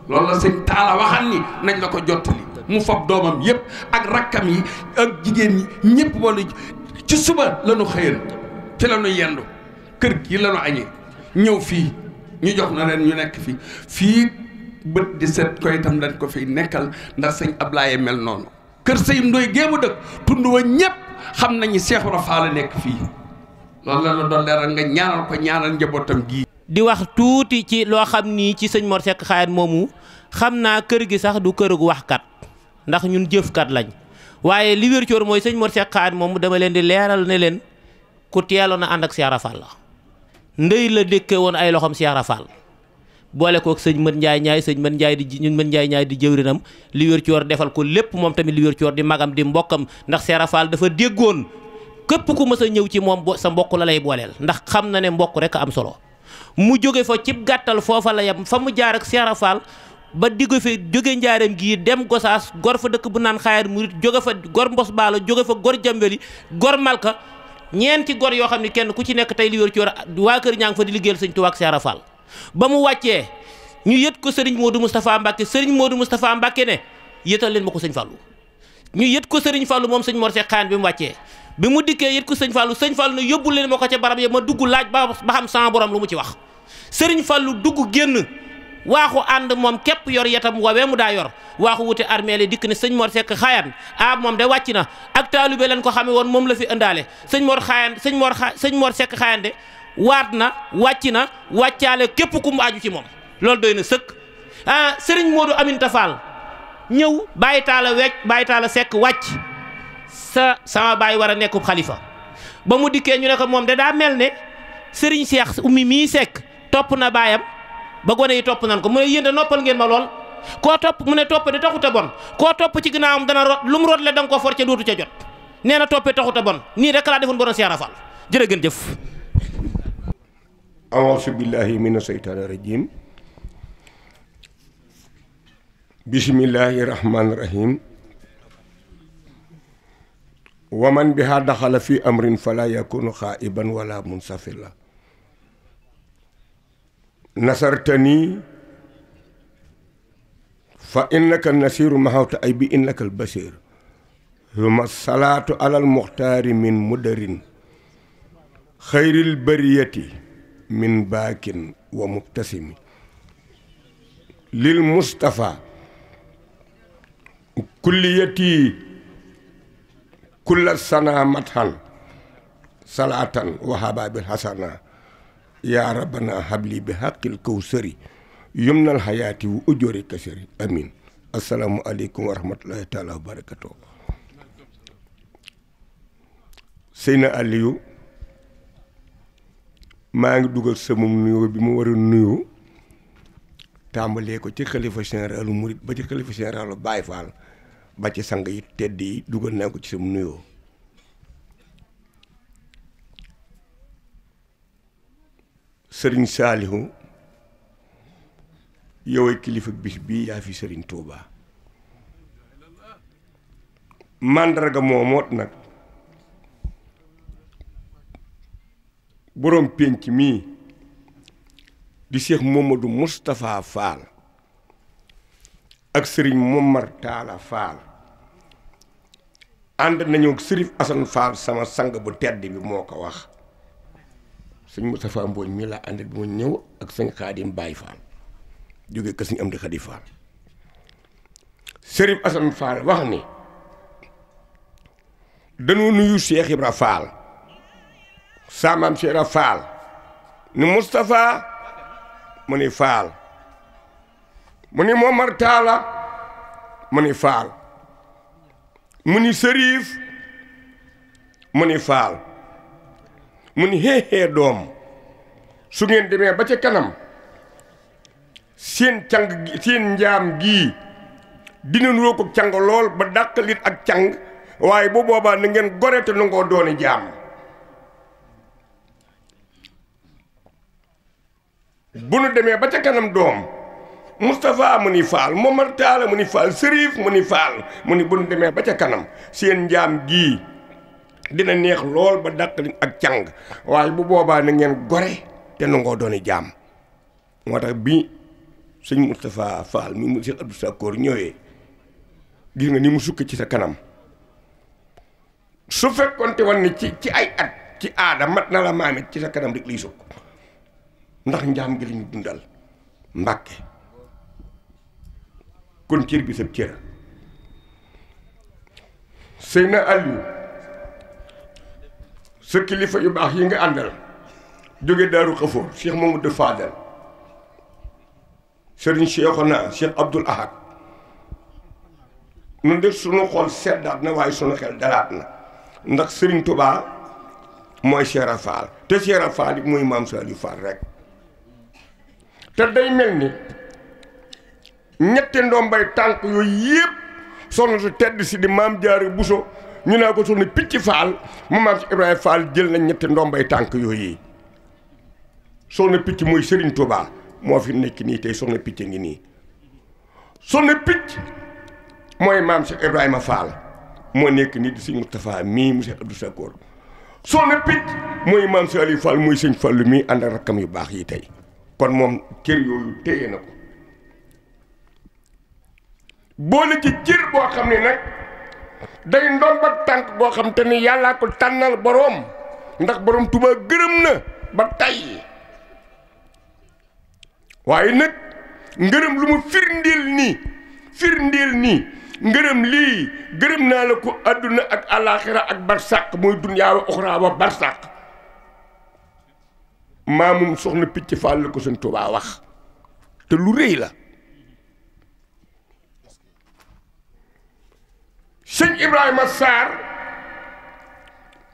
loolu la sëñ Taala waxal ni nañ la ko jottali mu fab doomam yépp ak rakkam yi ak jigéen ñi ñëpp wala ci suba la ñu xëyan ci la ñu yendu kër gi la ñu añee ñëw fii ñu jox na leen ñu nekk fii bët di set ko itam dañ ko fiy nekkal ndax sëñ Ablaye mel noonu kër sëñ Ndoy géemu dëkk tund wa ñépp xam nañu Cheikh Ibra Fall nekk fii loolu la la doon leeral nga ñaanal ko ñaanal njabootam gii di wax tuuti ci loo xam nii ci sëñ Mor Seck Xaayaan moomu xam naa kër gi sax du kër gu waxkat ndax ñun jëfkat lañ waaye li wér coor mooy sëñ Mor Seck Xaayaan moom dama leen di leeral ne leen ku teeloon a ànd ak Cheikh Ibra Fall la ndey la dékke woon ay loxoom Cheikh Ibra Fall boole kook sëñ Mën Njaay ñaay sëñ Mën Njaay di ñun Mën Njaay ñaay di jëwrinam li wér coor defal ko lépp moom tamit li wér coor di magam di mbokkam ndax Cheikh Ibra Fall dafa déggoon képp ku mës a ñëw ci moom sa mbokk la lay booleel ndax xam na ne mbokk rek am solo mu jóge fa cib gàttal foofa la yem fa mu jaar ak Cheikh Ibra Fall ba diggu fi jóge njaareem gii dem Gosaas gor fa dëkk bu naan Xaayaan murit jóge fa gor Mbos Baalo jóge fa gor Jambeli gor Malka ñeenti gor yoo xam ne kenn ku ci nekk tey li wér ci waa kër ñaa ngi fa di liggéeyal sëñ Tuubaa ak Cheikh Ibra Fall ba mu wàccee ñu yët ko sëriñ Modou Moustapha Mbacke sëriñ Modou Moustapha Mbacke ne yëtal leen ma ko sëñ Fallou ñu yët ko sëriñ Fallou moom sëñ Mor Seck Xaayaan bi mu wàccee bi mu dikkee yët ko sëñ Fallou ne yóbbu leen ma ko ca barab ya ma dugg laaj ba xam sama borom lu mu ci wax sëriñ Fallou dugg génn waaxu ànd moom képp yor yatam woowee mu daa yor waaxu wuti armée li dikk ne sëñ Mor Seck Xaayaan moom de wàcc na ak taalibe leen ko xame woon moom la fi indaale sëñ Mor Seck Xaayaan de waat na wàcc na wàccaale képp ku mu aju ci moom loolu doy na sëkk sëriñ Modou Aminta Fall ñëw bàyyi taala Seck wàcc sama baay war a nekkub xalifa ba mu dikkee ñu ne ko moom de daa mel ne sëriñ Cheikh Oumy mii Seck topp na baayam ba gone yi topp nan ko mu ne yéen de noppal ngeen ma lool koo topp mu ne topp de taxut a bon koo topp ci ginnaawam dana rot lu mu rot le da nga koo for ca dootu ca jot nee na toppee taxut a bon nii rek laa defoon borom Cheikh Rafal jërë ngeen jëf. auzu billahi mina seytaani rajim bismillahi rahmaani rahim wa man biha daxala fi amrin fala yakunu xaiban wala munsafila nasartani fa innaka nasiru mahawta ay bi innaka albasir huma salaatu alal muxtaari min mudarin xayril bariyati min baakin wa mubtasimi lil mustafa kulliyati kulla sana mathan salaatan wa hababil hasana yaa rabbana habli bi haqqil kawsari yumnal hayaati wu ujoori kasari amin assalaamu aleykum wa rahmatullahi taala wa barakatuh. Seyna Aliou maa ngi dugal sama nuyoo bi mu war a nuyu tàmbalee ko ci xalifa généralu murit ba ci xalifa généralu Baye Fall ba ci sang yi tedd yi dugal naa ko ci sama nuyoo sëriñ Saalihu yow kilifa bis bii yaa fi sëriñ Touba màndarga moomoot nag boroom pénc mii di Cheikh Mamadou Moustapha Fall ak sëriñ Momar Talla Fall ànd nañu ak sëriñ Assane Fall sama sang bu tedd bi moo ko wax sëñ Moustapha Mbooñ mii laa ànd bi ma ñëw ak sëñ Xaadim Baye Fall jóge ko sëñ Amdi Xadi Fall sëriñ Assane Fall wax ni dañoo nuyu Cheikh Ibra Fall saamaam Cheikh Ibra Fall ni Moustapha mu ni Fall mu ni Momar Talla mu ni Fall mu ni Sërif mu ni Fall mu ni xeexee doom su ngeen demee ba ca kanam seen càng seen njaam gii dina nuroo ko càng lool ba dàqalit ak càng waaye bu boobaa na ngeen gore te nangoo dooni jaam bu nu demee ba ca kanam doom Moustapha mu ni Fall Momar Talla mu ni Fall Sërif mu ni Fall mu ni bu nu demee ba ca kanam seen njaam gii dina neex lool ba dàqalin ak càng waaye bu boobaa na ngeen gore te nangoo dooni jaam moo tax bi sëñ Moustapha Fall mi mu Cheikh Abdou Sakkoor ñëwee gis nga ni mu sukk ci sa kanam su fekkonte woon ni ci ay at ci aada mat na la maamit ci sa kanam rek liy sukk ndax njaam gi lañu dundal Mbàkke kon cër bi sab cër Seyna Aliou sa kilifa yu baax yi nga àndal jóge Daaru Xafoor Cheikh Mamadou Fadal Sëriñ Cheikhouna Cheikh Abdoul Ahad nun de sunu xol seddaat na waaye sunu xel dalaat na ndax Sëriñ Touba mooy Cheikh Ibra Fall te Cheikh Ibra Fall it mooy Maam Saliou Fall rek te day mel ni ñetti ndombay tànk yooyu yëpp soxna su tedd si di Maam Jaara Buso ñu naa ko soxna Picc Fall mu Maam si Ibrahima Fall jël na ñetti ndombay tànk yooyu soxna Picc mooy Sëriñ Touba moo fi nekk nii tey soxna Picc ngi nii soxna Picc mooy Maam si Ibrahima Fall moo nekk nii di sëñ Moustapha mii mu Cheikh Abdou Sakkoor soxna Picc mooy Maam Saliou Fall mooy sëñ Fallu mii ànd ak rakkam yu baax yi tey kon moom cër yooyu téye na ko boole ci cër boo xam ne nag day ndomba tànk boo xam te ni yàllaa ko tànnal boroom ndax boroom Tuubaa gërëm na ba tey waaye nag ngërëm lu mu firndeel nii ngërëm lii gërëm naa la ko àdduna ak àllaaxira ak barsàq mooy dunyaa wa uxraa wa barsàq maamum soxna Picc Fall la ko Sëñ Tuubaa wax te lu rëy la sëñ Ibrahima Sarr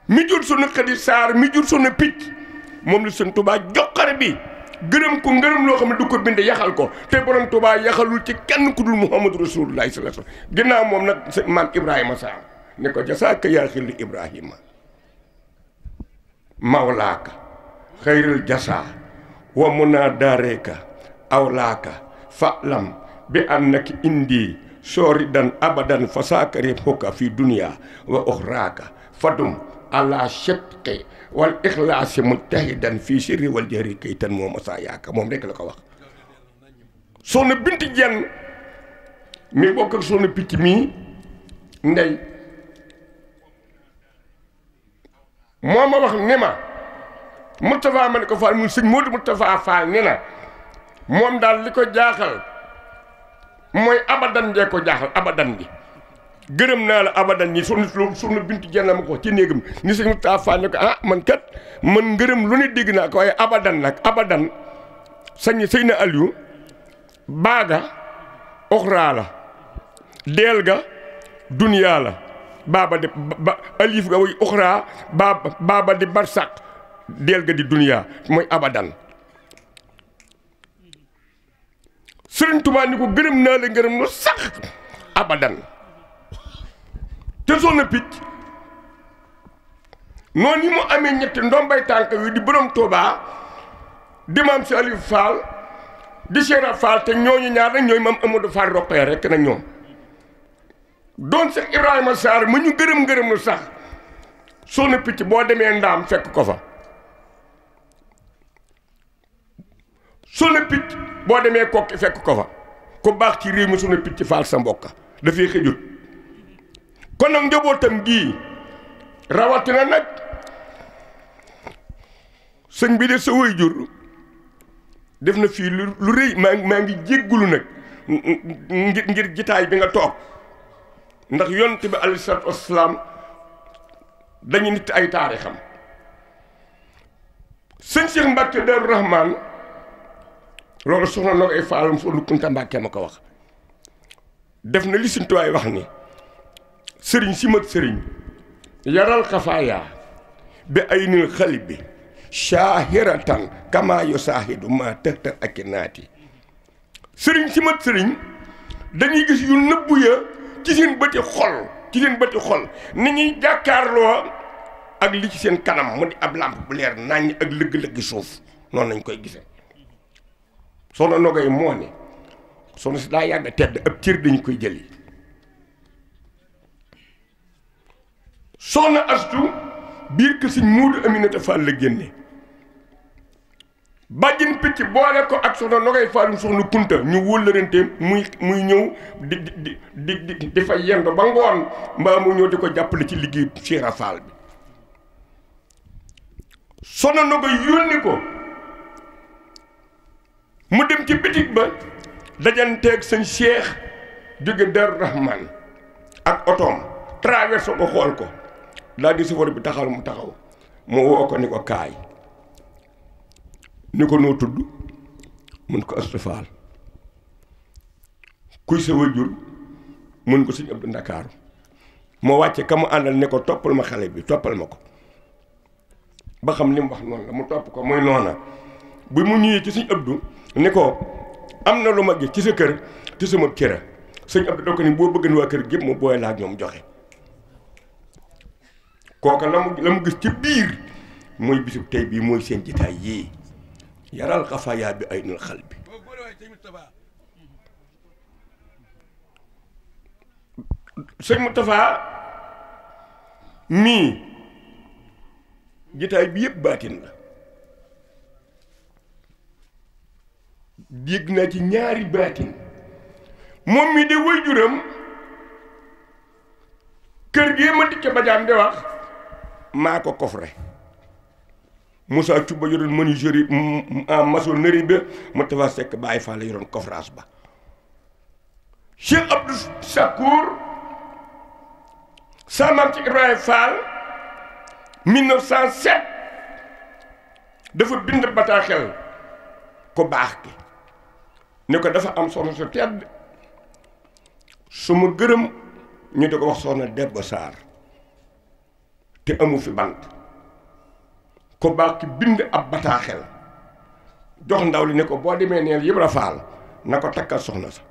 mi jur sunu Xadi Sarr mi jur sunu Picc moom la Sëñ Tuubaa joxar bi gërëm ko ngërëm loo xam ne du ko bind yaxal ko te borom Tuubaa yaxalul ci kenn ku dul Muhammadu Rasulullaahi sallallaahu alayhi wa sallam ginnaaw moom nag maam Ibrahima Sarr ne ko jasaaka yaa xilli Ibrahima mawlaaka xayril jasaa wa munaa daareeka awlaaka fa'lam bi annaki indi sooridan abadan fasaakari hukka fi dunya wa uxraaka fadum ala shitqi wal ixlaasi mujtahidan fii sirri wal jahri kay tan moo masaa yaaka moom rekk la ko wax soxna Binti Jenn mi bokk ak soxna Picc mii ndey moo ma wax ni ma Moustapha ma ne ko Fall mu sëñ Modou Moustapha Fall ni na moom daal li ko jaaxal mooy abadan jee ko jaaxal abadan bi gërëm naa la abadan ñi soxna Bintu Jenn ma ko ci néegam ni sëñ Moustapha Fall ne ko man kat man ngërëm lu ne dégg naa ko waaye abadan nag abadan sañ sëy na Aliou baaga oxraa la deel ga duniyaa la baaba di alif ga way oxraa baaba di barsaq deel ga di duniyaa mooy abadan Sëriñ Tuubaa ni ko gërëm naa la ngërëm lu sax abadan te soxna Picc noonu yi mu amee ñetti ndombay tànk yu di borom Tuubaa di maam si Aliou Fall di Cheikh Fall te ñooñu ñaar nag ñooy maam Amadou Fall Roqaya rek nag ñoom doon Cheikh Ibrahima Sarr mu ñu gërëm lu sax soxna Picc boo demee ndaam fekk ko fa soxna Picc boo demee kokki fekk ko fa ku baax ci réew mi soxna Picc Fall sa mbokka dafay xëjut kon nag njabootam gii rawatina nag sëñ bi de sa waajur def na fii lu rëy maa ngi jéggulu nag ngir jitaay bi nga toog ndax yonent bi alayhi salaatu wassalaam dañu nit ay taarixam sëñ Cheikh Mbacke Darou Rahman loolu soxna noo ay faalum soxna Kunta Mbacke ma ko wax def na li Sëñ Tuubaa wax ni sëriñ si mat sëriñ yaral xafaaya bi ay nil xali bi shaahiratan kama yu saahidu ma tëxtër ak i naati sëriñ si mat sëriñ dañuy gis yu nëbbu ya ci seen bëti xol ni ñuy jàkkaarloo ak li ci seen kanam mu di ab làmp bu leer naññ ak lëgg-lëggi suuf noonu lañ koy gisee soxna Nogay moo ne soxna si daa yàgg tedd ab cër dañu koy jëli soxna Astu biir kër Sëñ Moodu Aminata Fall la génne bàjjen Picc boole ko ak soxna Nogay Fallum soxna Kunta ñu wóllërante muy ñëw di fa yendo ba ngoon mbaa mu ñëw di ko jàppale ci liggéey Cheikh Fall bi soxna Nogay yónni ko mu dem ci bitig ba dajanteeg sëñ Cheikh jóge Darou Rahman ak otoom traversé ko xool ko daal di safar bi taxaw mu taxaw mu woo ko ni ko kaay ni ko noo tudd mun ko Asta Fall kuy sa wajur mun ko Sëñ Abdu Ndakaaru moo wàcce ka mu àndal ne ko toppal ma xale bi toppal ma ko ba xam li mu wax noonu la mu topp ko mooy noona bu mu ñëwee ci Sëñ Abdu ni ko am na lu ma gis ci sa kër te sama cëra Sëñ Abdu da ko ni boo bëgg waa kër gépp mu booy laa ak ñoom joxe kooka la mu gis ci biir mooy bisub tey bii mooy seen jitaay yii yaral xafaaya bi ay nul xal bi sëñ Moustapha mii jitaay bi yëpp baatin la dégg naa ci ñaari baatin moom mii de waajuram kër gi ma dikke Badiane di wax maa ko coffré Moussa Thioub yoroon menuiserie maçonnerie ba Moustapha Seck Baye Fall yoroon coffrage ba Cheikh Abdou Sakour samam ci Ibrahima Fall 1907 dafa bind bataaxel ko baax ki ne ko dafa am soxna su tedd su ma gërëm ñu di ko wax soxna Debba Sarr te amu fi bant ko baax ki bind ab bataaxel jox ndaw li ne ko boo demee neel Ibra Fall na ko takkal soxna sa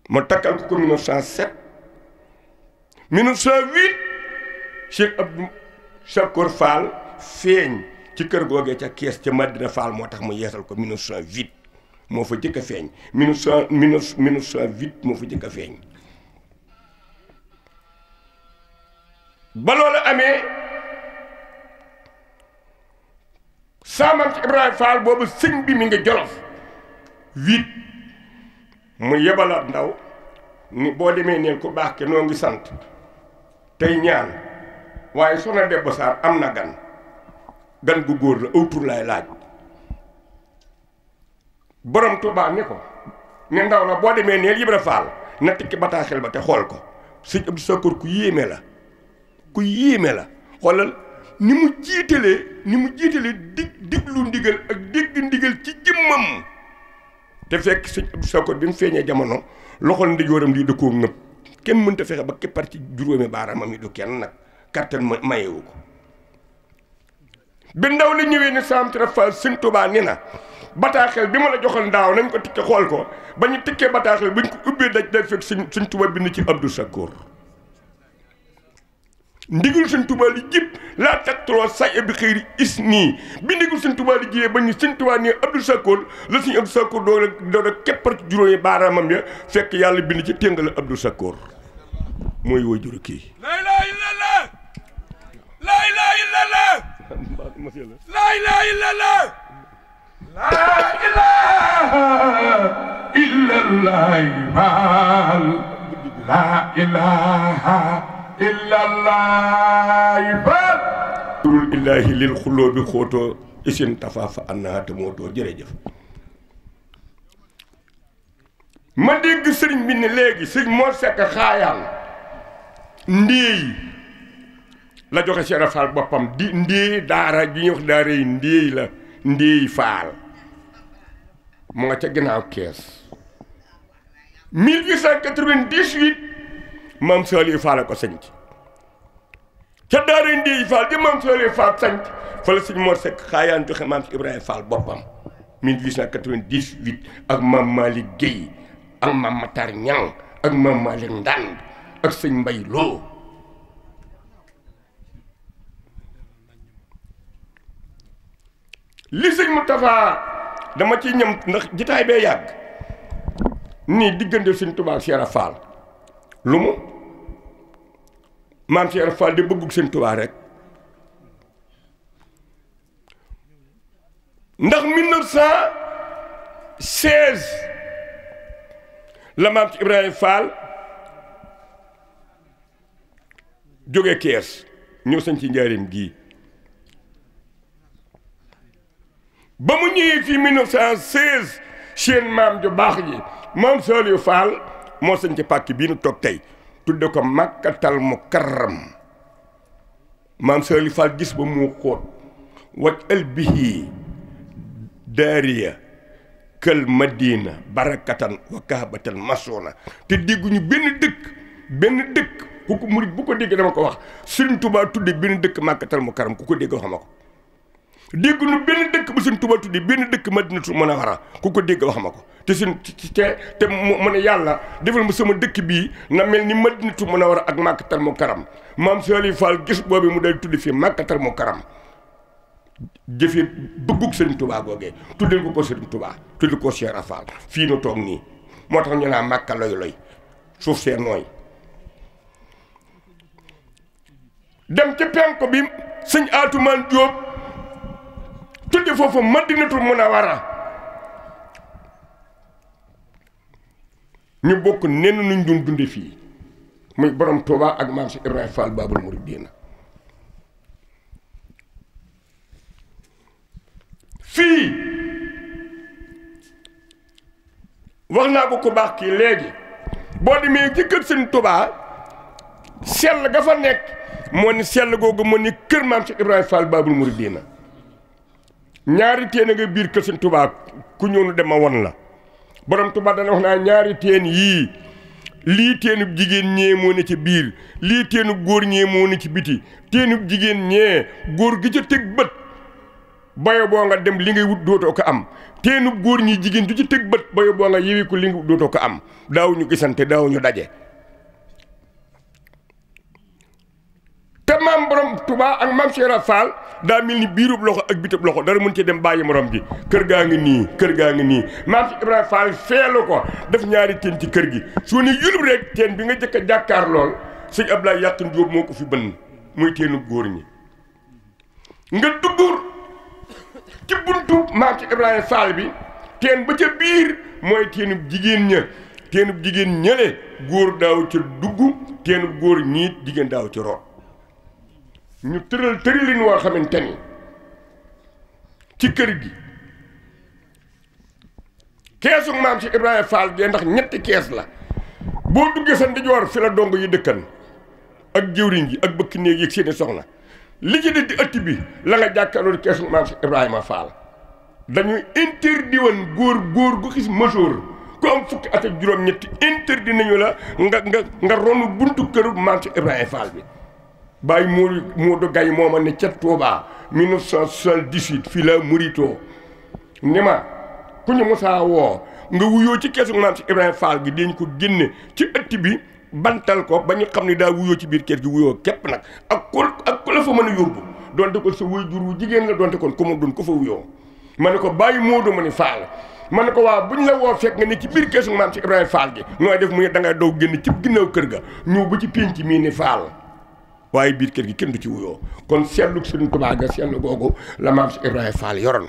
ma takkal ko 1907 1908 Cheikh Abdou Sakour Fall feeñ ci kër googee ca Kees ca Madina Fall moo tax mu yeesal ko 1908 moo fa jëkk a feeñ 1908 moo fa jëkk a feeñ ba loolu amee saamam ci Ibrahima Fall boobu sëñ bi mi ngi Jolof 8 mu yebalaat ndaw ni boo demee neen ku baax ke noo ngi sant tey ñaan waaye soxna Debba Sarr am na gan gu góor la aw tur laay laaj borom Tuubaa ni ko ne ndaw la boo demee neel Ibra Fall na tikki bataaxel ba te xool ko sëñ Abdou Sakour ku yéeme la xoolal ni mu jiitalee diglu ndigal ak dégg ndigal ci jëmmam te fekk sëñ Abdou Sakour bi mu feeñee jamono loxol ndijooram lii da koo ngëpp kenn mënta fexe ba keppar ci juróomi baaraamam yi du kenn nag kattan mayewu ko bi ndaw li ñëwee ni Sam Tara Fall sëñ Tuubaa ni na bataaxel bi ma la joxoon daaw nañ ko tikke xool ko ba ñu tikkee bataaxel bi ñu ko ubbee day fekk sëñ Tuubaa bind ci Abdou Sakour ndigul sëñ Tuubaa li jib laa tactuloo say bi xëyri is nii bi ndigul sëñ Tuubaa li jiyee ba ñu sëñ Tuubaa nii Abdou Sakour la sëñ Abdou Sakour doo keppar ci juróomi baaraamam ya fekk yàlla bind ci téngal Abdou Sakour mooy woy juru kii laa ilaaha illallaah laa ilaaha illallaah laa ilaaha illallaah laa ilaaha illallaah laa ilaaha illallaah turul illaahi lil xuloo bi xóotoo isin tafaafa annaata mootoo jërëjëf ma dégg sëriñ bi ne léegi sëriñ moo sekk xaayaan ndéey la joxe Cheikh Fall boppam di ndéey daara ji ñuy wax daara yi ndéey la ndéey Fall mu nga ca ginnaaw Kees 1898 maam Saliou Fall ko sañc ca daara yi ndéey Fall di maam Saliou Fall sañc fa la sëñ Mor Seck xaayaan joxe maam si Ibrahima Fall boppam 1898 ak maam Malick Guèye ak maam Matar Ñang ak maam Malick Ndand ak sëñ Mbay Lo li sëñ Moustapha dama ci ñam ndax jitaay bee yàgg nii diggante sëñ Tuubaa ak Cheikh Fall lu mu maam Cheikh Fall di bëggug sëñ Tuubaa rek ndax 1916 la maam ci Ibrahima Fall jóge Kees ñëw sañ ci njaarim gii ba mu ñëwee fii 1916 seen maam ju baax ji maam Saliou Fall moo sañ ci pàkk bii nu toog tey tudde ko Makkatal Mukarram maam Saliou Fall gis ba mu xóot waj al bihi daariya kël madina barakatan wa kaabatan masona te dégguñu benn dëkk ku ko murit bu ko dégg dama ko wax Sëriñ Tuubaa tudde benn dëkk Makkatal Mukarram ku ko dégg wax ma ko dégguñu benn dëkk bu Sëriñ Tuubaa tudde benn dëkk Madinatul Munawwara ku ko dégg wax ma ko te te mu ne yàlla defal ma sama dëkk bii na mel ni Madinatul Munawwara ak Makkatal Mukarram maam Saliou Fall gis boobu mu day tudde fii Makkatal Mukarram jëfee bëggug Sëriñ Tuubaa googee tuddee ko Sëriñ Tuubaa tuddee ko Cheikh Fall fii nu toog nii moo tax ñu naa Màkka loy suuf see nooy dem ca penko bi sëñ Atumaan Jóob tudde foofu Madinatul Munawwara ñu bokk nenn nuñ doon dunde fii muy borom Touba ak maam si Ibrahima Fall Babul Mouridina. fii wax naa ko ku baax kii léegi boo demee ci kër sëñ Touba sell ga fa nekk moo ni sell googu moo ni kër maam si Ibrahima Fall Babul Mouridina. ñaari teen a nga biir kër sëñ Touba ku ñëw nu dema won la borom Touba dana wax naa ñaari teen yii lii teenub jigéen ñee moo ne ci biir lii teenub góor ñee moo ne ci biti teenub jigéen ñee góor gi ca teg bët bayo boo nga dem li ngay wut dootoo ko am teenub góor ñi jigéen du ci teg bët bayo boo nga yewi ko li nga wut dootoo ko am daaw ñu gisante daaw ñu daje. te maam borom Touba ak maam Cheikh Fall daa mel ni biirub loxo ak bitub loxo dara mën ci dem bàyyi morom ji kër gaa ngi nii kër gaa ngi nii maam Cheikh Ibrahima Fall feelu ko def ñaari teen ci kër gi soo ne yulub rek teen bi nga jëkk a jàkkaar lool sëñ Abdoulaye Yàqin Jóob moo ko fi bënn muy teenu góor ñi nga duggur ci buntu maam Cheikh Ibrahima Fall bi teen ba ca biir mooy teenub jigéen ña teenub jigéen ñële góor daaw ca dugg teenub góor ñiit jigéen daaw ca root ñu tëralin woo xamante ni ci kër gi keesu maam ci Ibrahima Fall gee ndax ñetti kees la boo duggee sa ndijoor fi la dong yi dëkkan ak jëwriñ ji ak bëkk néeg yi ak seeni soxna li ci di ëtt bi la nga jàkkaarloo keesu maam ci Ibrahima Fall dañuy interdit woon góor gu xis masoor ku am fukki at ak juróom-ñetti interdit nañu la nga ronu buntu këru maam ci Ibrahima Fall bi Baye Modou Gaye mooma ne ca Touba 1978 fii la Murito ni ma ku ñu mosaa woo nga wuyoo ci keesu maam si Ibrahima Fall gi dañ ko génne ci ëtt bi bantal ko ba ñu xam ne daa wuyoo ci biir kees gi wuyoo képp nag ak ku la fa mën a yóbbu doonte ko sa wuy jur wu jigéen la doonte kon ku ma doon ko fa wuyoo ma ne ko Baye Modou ma ni Fall ma ne ko waa buñ la woo fekk nga ne ci biir keesu maam si Ibrahima Fall gi nooy def mu ne da ngay daw génn ci ginnaaw kër ga ñëw ba ci pénc mii ni Fall waaye biir kër gi kenn du ci wuyoo kon seetlu Sëriñ Tuubaa ga seetlu googu la maam si Ibrahima Fall yoroon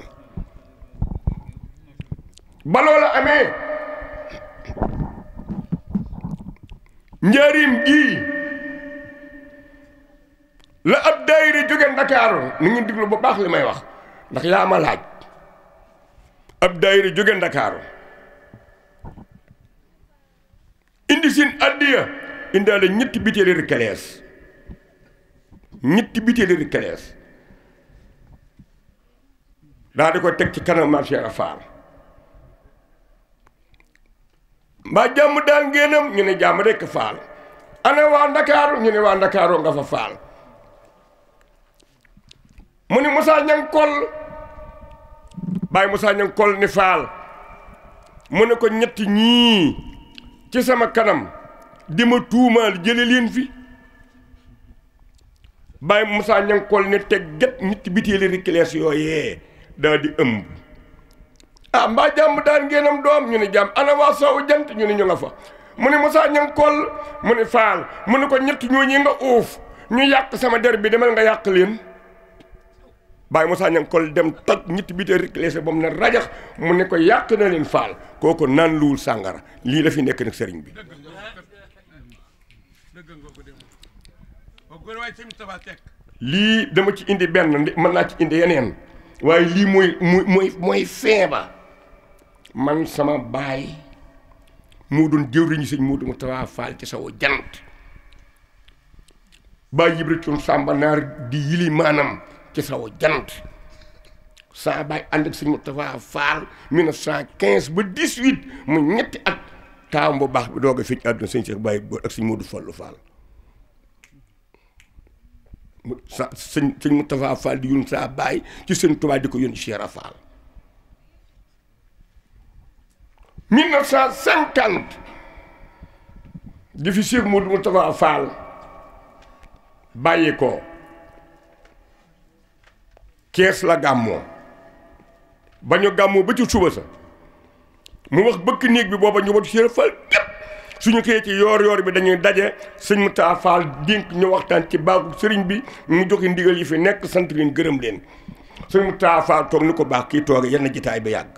ba loola amee njaarim gii la ab daayira jóge Ndakaaru ni ngi diglu bu baax li may wax ndax yaa ma laaj ab daayira jóge Ndakaaru indi seen addiya indaale ñetti bitéeli rikalees daa di ko teg ci kanam maam Cheikh Fall mbaa jàmm daal ngeenam ñu ne jàmm rekk Fall ana waa Ndakaaru ñu ne waa Ndakaaru nga fa Fall mu ni Moussa Ñang Koll Baye Moussa Ñang Koll ni Fall mu ne ko ñetti ñii ci sama kanam di ma tuumaal jële leen fi Baye Moussa Ñang Koll ne teg get ñetti bitéeli riklees yooyee daa di ëmb ah mbaa jàmm daal ngeenam doom ñu ne jàmm ana waa soowu jant ñu ne ñu nga fa mu ne Moussa Ñang Koll mu ne Fall mu ne ko ñett ñooñi nga uuf ñu yàq sama der bi demal nga yàq leen Baye Moussa Ñang Koll dem toj ñetti bitéeli riklees ba mu ne rajax mu ne ko yàq na leen Fall kooku naan luwul sàngara lii la fi nekk nag sëriñ bi lii dama ci indi benn mën naa ci indi yeneen waaye lii mooy feeba man sama baay moo doon jëwriñu sëñ Modou Moustapha Fall ci sawu jant baay Ibra Cuun Sàmba Naar di yili maanam ci sawu jant saa baay ànd ak sëñ Moustapha Fall 1915 ba 18 mu ñetti at taawam bu baax bi doog a fecc àdduna sëñ Cheikh Baye Góor ak sëñ Modou Fallou Fall sëñ Moustapha Fall di yónni saa baay ci sëñ Tuubaa di ko yónni Cheikh Fall 1950 di fi Cheikh Modou Moustapha Fall bàyyi ko kees la gàmmoo ba ñu gàmmoo ba ci suba sa mu wax bëkk néeg bi booba ñu watu Cheikh Fall képp suñu xëyee ci yoor bi dañuy daje sëñ Moustapha Fall dénk ñu waxtaan ci baaxu sëriñ bi mu joxe ndigal yi fi nekk sant leen gërëm leen sëñ Moustapha Fall toog ni ko baax kii toog yenn jitaay bi yàgg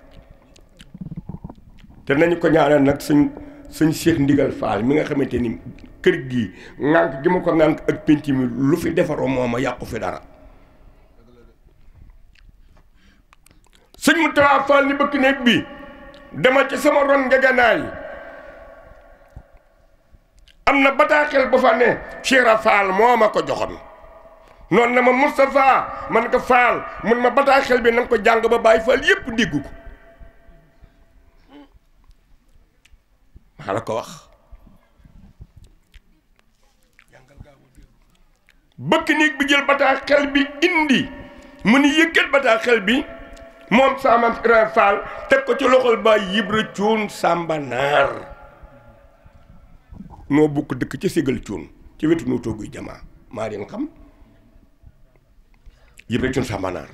te nañu ko ñaanal nag sëñ Cheikh Ndigal Fall mi nga xamante ni kër gi ŋànk gi ma ko ŋànk ak pénc mi lu fi defaroo moo ma yàqu fi dara sëñ mu tawaa Fall ni bëkk néeg bi dama ci sama ron ngeganaay am na bataaxel ba fa ne Cheikh Fall moo ma ko joxoon noonu na ma Moustapha man ko Fall mun ma bataaxel bi na nga ko jàng ba Baay Fall yépp dégg ko maa la ko wax bëkk néeg bi jël bataaxel bi indi mu ni yëkkat bataaxel bi moom sama Fall teg ko ci loxol Baay Ibra Cuun Samba Naar noo bukk dëkk ci Ségal Cuun ci wetu noo tooguy jamaa maa leen xam Ibra Cuun Samba Naar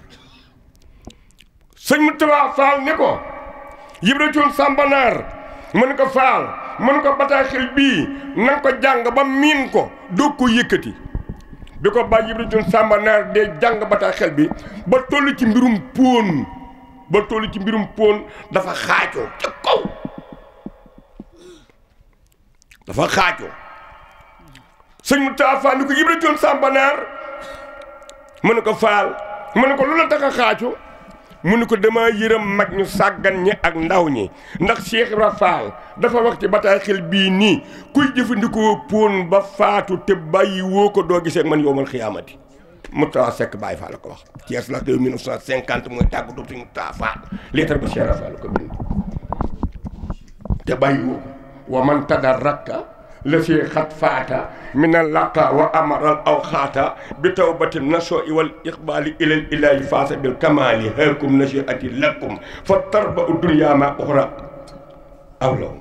sëñ mu tawaa Fall ne ko Ibra Cuun Samba Naar mën ko Fall mën ko bataaxel bii na nga ko jàng ba miin ko doo ko yëkkati bi ko Baay Ibra Cuun Samba Naar dee jàng bataaxel bi ba toll ci mbirum póon dafa xaajoo ca kaw dafa xaajoo sëñ mu tawaa Fall ni ko Ibra Cuun Samba Naar mu ne ko Fall mu ne ko lu la tax a xaaju mu ne ko dama yërëm mag ñu sàggan ñi ak ndaw ñi ndax Cheikh Ibra Fall dafa wax ci bataaxel bii nii kuy jëfandikoo póon ba faatu te bàyyi woo ko doo gisee man yowmal xiyaamati Moustapha Seck Baye Fall la ko wax Thiès la 1950 mooy tàggatu suñu Moustapha Fall lettre ba Cheikh Ibra Fall la ko bind te bàyyi woo ko wa man tadarraka la fi xat faata min al laqa wa amaral aw xaata bi tawbati naso i wal iqbali ilal ilahi faasa bil kamali hakum nasiati lakum fa tarba u dunya ma uxra awlaw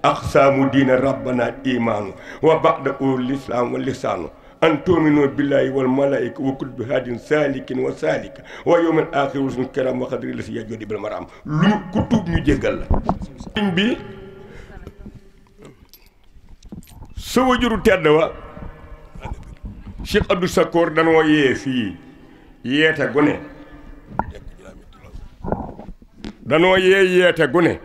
aqsaamu diina rabbana imaanu wa ba'da u lislaam wa lisaanu an tuuminu billahi wal malaika wa kutbi hadin salikin wa salika wa yawmal axir wa suñu kiram wa xadri la si yajodi bil maram lu ñu ku tuub ñu jéggal la sëñ bi sa wajuru tedd wa Cheikh Abdou Sakor danoo yee fii yeete gu ne danoo yeete gu ne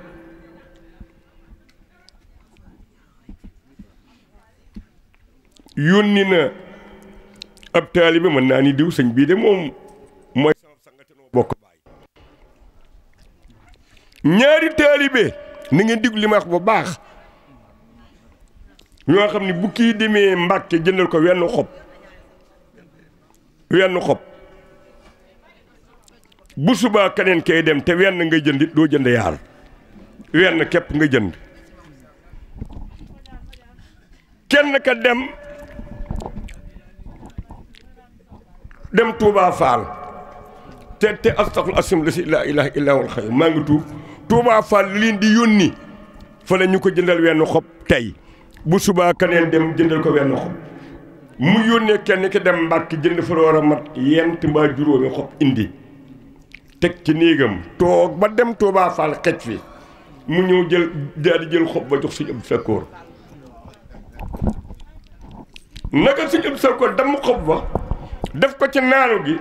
yónni na ab taalibe mën naa ni diw sëñ bii de moom mooy sama sangate noo bokk baay ñaari taalibe ni ngeen diglu li ma wax bu baax ñoo xam ne bu kii demee Mbàkke jëndal ko wenn xob bu subaa keneen kay dem te wenn nga jënd doo jënd yaar wenn képp nga jënd kenn ka dem Touba Fall te astaghfirullah asim la si laa ilaha illa huwal xayyum maa ngi tuub Touba Fall li leen di yónni fa la ñu ko jëndal wenn xob tey bu subaa keneen dem jëndal ko wenn xob mu yónnee kenn ki dem Mbàkke jënd fa war a mat yent mbaa juróomi xob indi teg ci néegam toog ba dem Touba Fall xej fi mu ñëw daal di jël xob ba jox Sëñ Abdou Sakor naka Sëñ Abdou Sakor damm xob ba def ko ci naanu gi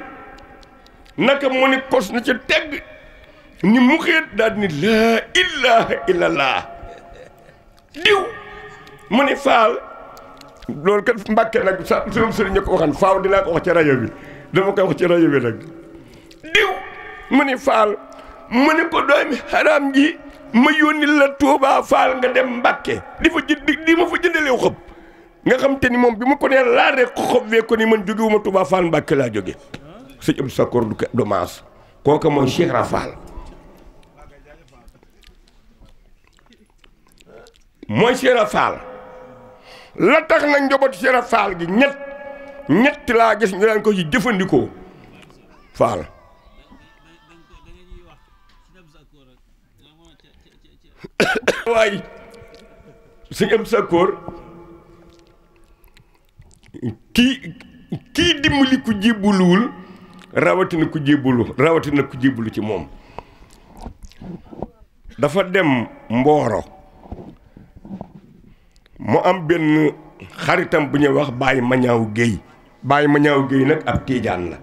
naka mu ni kos na ci tegg ni mu xeet daal di ni laa ilaha illallah diw mu ni Fall loolu kat Mbàkke nag sa suñu sëriñ ñu ko waxan faaw dinaa ko wax ci rajo bi dama koy wax ci rajo bi nag diw mu ni Fall mu ni ko doomi xaraam ji ma yónni la Touba Fall nga dem Mbàkke di ma fa jëndaleew xob nga xam te ni moom bi ma ko nee laa rek xob wee ko ni man jógewuma Touba Fall Mbàkke laa jóge Sëñ Abdou Sakor du maas kooku mooy Cheikh Ibra Fall mooy Cheikh Ibra Fall la tax nag njabootu Cheikh Ibra Fall gi ñett laa gis ñu daan ko ci jëfandikoo Fall waaye Sëñ Abdou Sakor kii dimbali ku jébbuluwul rawatina ku jébbulu ci moom dafa dem Mboro mu am benn xaritam bu ñuy wax Baye Mañaaw Guèye nag ab tiijaan la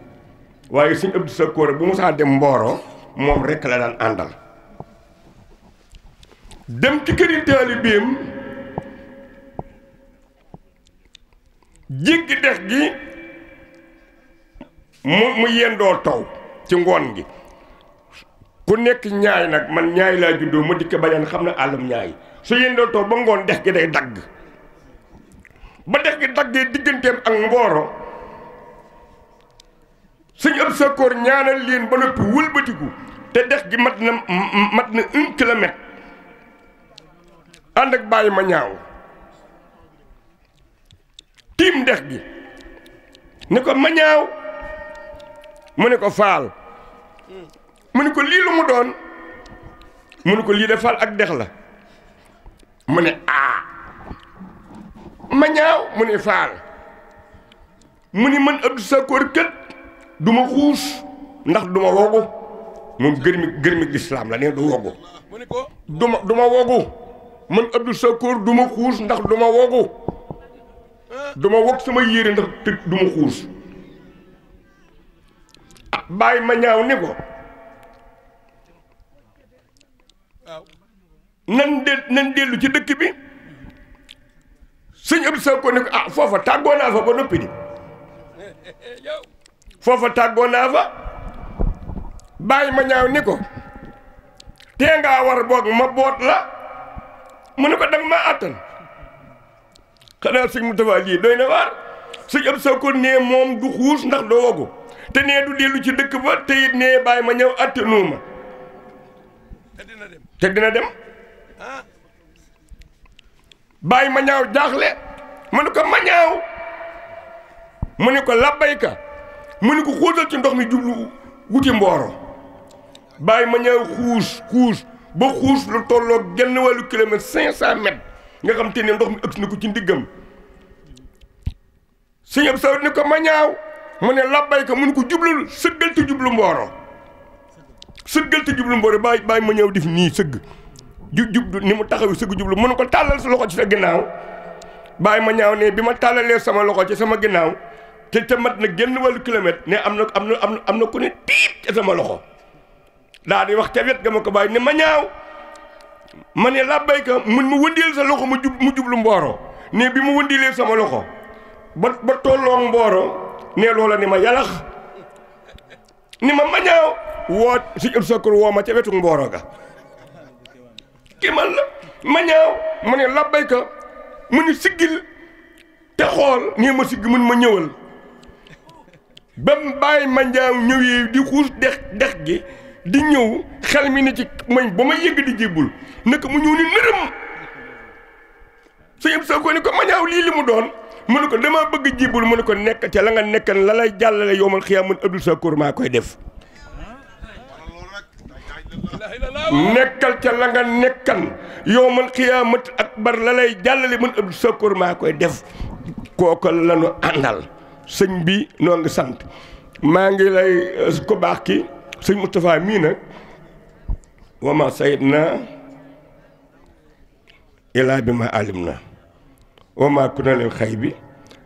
waaye Sëñ Abdou Sakor bu mu saa dem Mboro moom rekk la daan àndal dem ci këri taalibeem jéggi dex gi mu yendoo taw ci ngoon gi ku nekk ñaay nag man ñaay laa juddoo ma dikk bañaan xam na àllam ñaay su yendoo taw ba ngoon dex gi day dagg ba dex gi daggee digganteem ak Mboro sëñ Abdou Sakor ñaanal leen ba noppi wëlbatiku te dex gi mat na 1 kilomètre ànd ak bàyyi ma ñaaw tiim dex gi ni ko ma ñaaw mu ne ko faal mu ne ko lii lu mu doon mu ne ko lii de faal ak dex la mu ne ma ñaaw mu ne faal mu ni man Abdou Sakor kët du ma xuus ndax du ma wogu moom gërmi lislaam la ne du wogu du ma wogu man Abdou Sakor du ma xuus ndax du ma wogu du ma wog sama yére ndax te du ma xuus bàyyi ma ñaaw ni ko nan dellu ci dëkk bi sëñ Abdou Sakor ni ko foofa tàggoo naa fa ba noppi di foofa tàggoo naa fa bàyyi ma ñaaw ni ko tee ngaa war boog ma boot la mu ne ko danga maa àttan xanaa sëñ Moustapha lii doy na waar sëñ Abdou Sakor nee moom du xuus ndax doo wogu te nee du dellu ci dëkk ba te it nee bàyyi ma ñëw àttanuuma te dina dem bàyyi ma ñaaw jaaxle mu ne ko ma ñaaw mu ne ko labbayka mu ne ko xuusal ci ndox mi jublu wuti Mboro bàyyi ma ñaaw xuus ba xuus lu tolloo genn wàllu kilomètre 500 mètres nga xam te ne ndox mi ëgg na ko ci ndiggam sëñ Abdou Sakor ni ko ma ñaaw mu ne labbayka mu ne ko jublu sëggal te jublu Mboro sëggal te jublu Mboro bàyyi ma ñaaw def nii sëgg jublu ni mu taxaw sëgg jublu mu ne ko tàllal sa loxo ci sa ginnaaw bàyyi ma ñaaw ne bi ma tàllalee sama loxo ci sama ginnaaw te mat na genn wàllu kilomètre ne am na ku ne tiit ca sama loxo daa di wax ca wet ga ma ko bàyyi ne ma ñaaw ma ne labbayka mun mu wëndeel sa loxo mu jublu Mboro ne bi mu wëndeelee sama loxo ba tolloo Mboro ne loola ni ma yalax ni ma ñaaw woo si Abdou Sakor woo ma ca wetu Mboro ga ki man la ma ñaaw ma ne labbayka mu ni siggil te xool nii ma sigg mun ma ñëwal ba mu bàyyi ma ñaaw ñëwee di xuus dex gi di ñëw xel mi ne ci mañ ba ma yëgg di jébbul naka mu ñëw ni nërëm sëñ Abdou Sakor ni ko ma ñaaw lii li mu doon mu ne ko dama bëgg jébbul mu ne ko nekk ca la nga nekkan la lay jàllale yowmal xiyaam man Abdou Sakor maa koy def nekkal ca la nga nekkan yowmal xiyaamat akbar la lay jàllale man Abdou Sakor maa koy def kooku la nu àndal sëñ bi noo ngi sant maa ngi lay ko baax ki sëñ Moustapha mii nag wama sayid na ilaa bi ma alim na wama ku na leen xay bi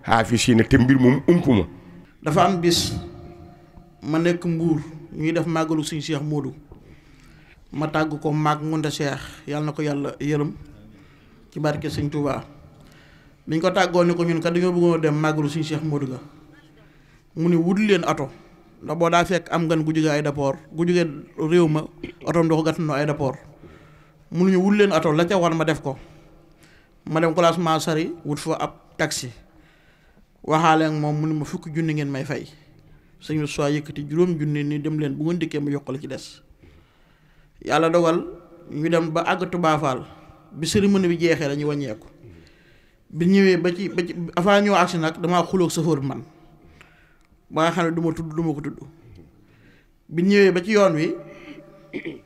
xaafisiina te mbir moom ump ma dafa am bis ma nekk Mbuur ñuy def màggalu suñu Cheikh Modou ma tàgg ko maag Ngunda Cheikh yàlla na ko yàlla yërëm ci barke sëñ Touba biñ ko tàggoo ni ko ñun kat dañoo bëggoon dem màggalu suñu Cheikh Modou ga mu ni wut leen ato ndax boo daa fekk am gan gu jóge aéroport gu jóge réew ma otom doo ko gàttandoo aéroport mu ñu wut leen ato la ca war ma def ko ma dem classement sari wut fa ab taxi waxaale ak moom mu ni ma fukki junni ngeen may fay sëñ soo yëkkati juróom junni ni dem leen bu ngeen dikkee ma yokkale ci des yàlla dogal ñu dem ba àgg Touba Fall bi cérémonie bi jeexee dañuy wàññeeku bi ñëwee ba ci avant ñoo agsi nag damaa xuloog chauffeur bi man ba nga xam ne du ma ko tudd bi ñëwee ba ci yoon wi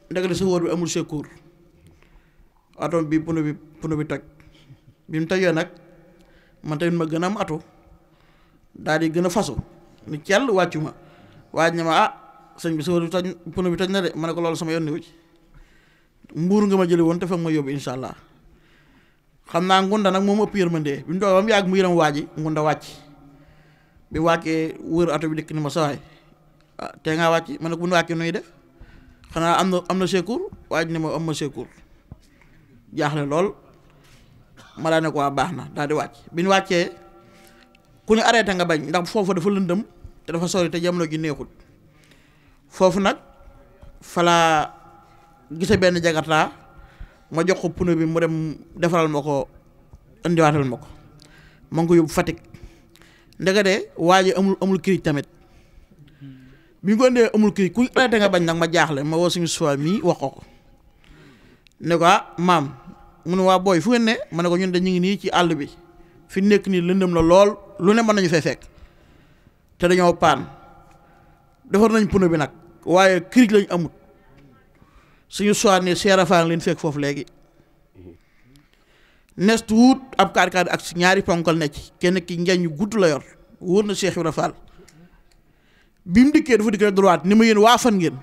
ndekete chauffeur bi amul secours ato bi pono bi toj bi mu tojee nag man tamit ma gën a am ato daal di gën a fasu ni cell wàccu ma waaj na ma sëñ bi chauffeur bi toj pono bi toj na de ma ne ko loolu sama yoon ni ci Mbuur nga ma jële woon te fa ma yóbbu insha allah xam naa Ngunda nag moom ëpp yërmande bi mu toog ba mu yàgg mu yërëm waaji Ngunda wàcc bi wàccee wër ato bi dikk ni ma sawaay te ngaa wàcc ma ne ko bu ñu wàccee nuy def xanaa am na secours waaj ne ma am ma secours jaaxle lool ma daa ne ko waa baax na daal di wàcc bi ñu wàccee ku ñu arrêté nga bañ ndax foofu dafa lëndëm te dafa sori te jamono ji neexul foofu nag falaa gise benn jakarta ma jox ko pneu bi mu dem defaral ma ko indiwaatal ma ko ma ngi ko yóbbu Fatick ndekete waa ji amul kirij tamit bi ñu ko indee amul kirij ku arrêté nga bañ nag ma jaaxle ma woo suñu soi mii wax ko ne ko maam mu ne waa booy fu ngeen ne ma ne ko ñun de ñu ngi nii ci àll bi fi nekk nii lëndëm la lool lu ne mën nañu fay fekk te dañoo paan defar nañ pneu bi nag waaye kirij lañ amut suñu soi ne seera faan leen fekk foofu léegi nes tuut ab kaar ak ñaari ponkal ne ci kenn ki njañ yu gudd la yor wóor na Cheikh Ibra Fall bi mu dikkee dafa dikkee droite ni ma yéen waa fan ngeen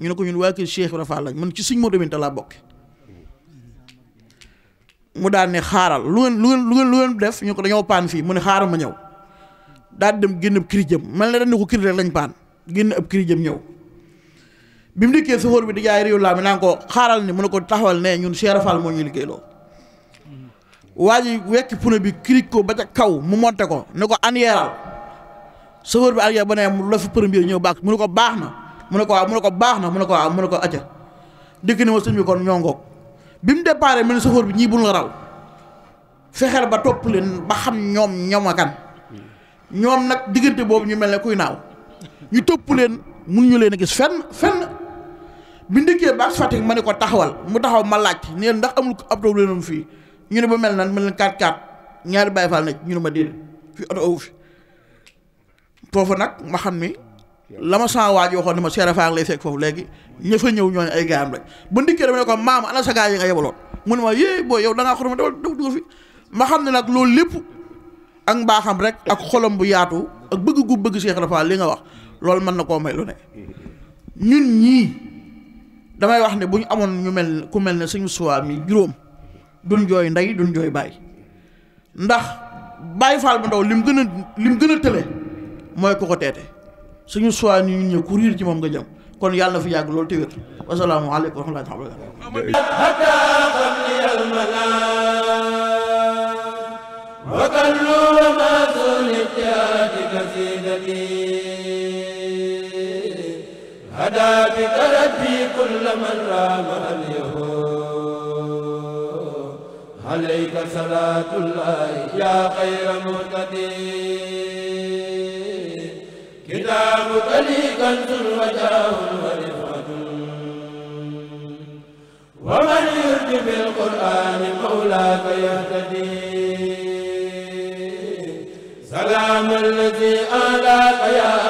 ñu ne ko ñun waa kër Cheikh Ibra Fall lañ man ci suñ Modou Binta laa bokk mu daal ne xaaral lu ngeen def ñu ko dañoo paan fii mu ne xaaral ma ñëw daal dem génn ab kirijam mel ne dañ ne ko kirij rek lañ paan génn ab kirijam ñëw bi mu dikkee sofóor bi di jaay réew laa mi naan ko xaaral ni mu ne ko taxawal ne ñun Cheikh Ibra Fall moo ñuy liggéeyloo waa ji wekki pneu bi kirij ko ba ca kaw mu monte ko ne ko anyeeral sofóor bi arrière ba ne mu la fi premier ñëw baax mu ne ko baax na mu ne ko waaw mu ne ko baax na mu ne ko waaw mu ne ko acca dikk ni ma sëñ bi kon ñoo ngoog bi mu déparé mel ni sofóor bi ñii bul nga raw fexeel ba topp leen ba xam ñoom a kan ñoom nag diggante boobu ñu mel ne kuy naaw ñu topp leen mun ñu leen a gis fenn bi ndikkee baax Fatick ma ne ko taxawal mu taxaw ma laaj ne ndax amul ab taw leen fii ñu ne ba mel leen 4x4 ñaari Baay Faal nekk ñu ne ma déedéet fii oto awu fi foofu nag ma xam ni la ma sama waaj waxoon ne ma Cheikh Fall lay fekk foofu léegi ña fa ñëw ñooñu ay gaayam rek ba ndikkee dama ne ko maam ana sa gaay yi nga yebaloon mu ne ma yee booy yow da ngaa xorma dawal fi ma xam ne nag loolu lépp ak mbaaxam rek ak xolam bu yaatu ak bëgg gu bëgg Cheikh Fall li nga wax loolu mën na koo may lu ne ñun ñii damay wax ne bu ñu amoon ñu mel ku mel ne suñu suwaa mi juróom duñ jooy ndey duñ jooy baay ndax Baay Faal bu ndaw lim gën a tële mooy ku ko teete suñu suwaa ni ñun ñëw ku riir ci moom nga jëm kon yàlla na fi yàgg loolu te wér wasalaamu aleykum wa rahmatullahi هدى بك ربي كل من رام عليك صلاة الله يا خير مهتدي كتابك لي كنز وجاه ورفعة ومن يرد بالقرآن مولاك يهتدي سلام الذي آلاك يا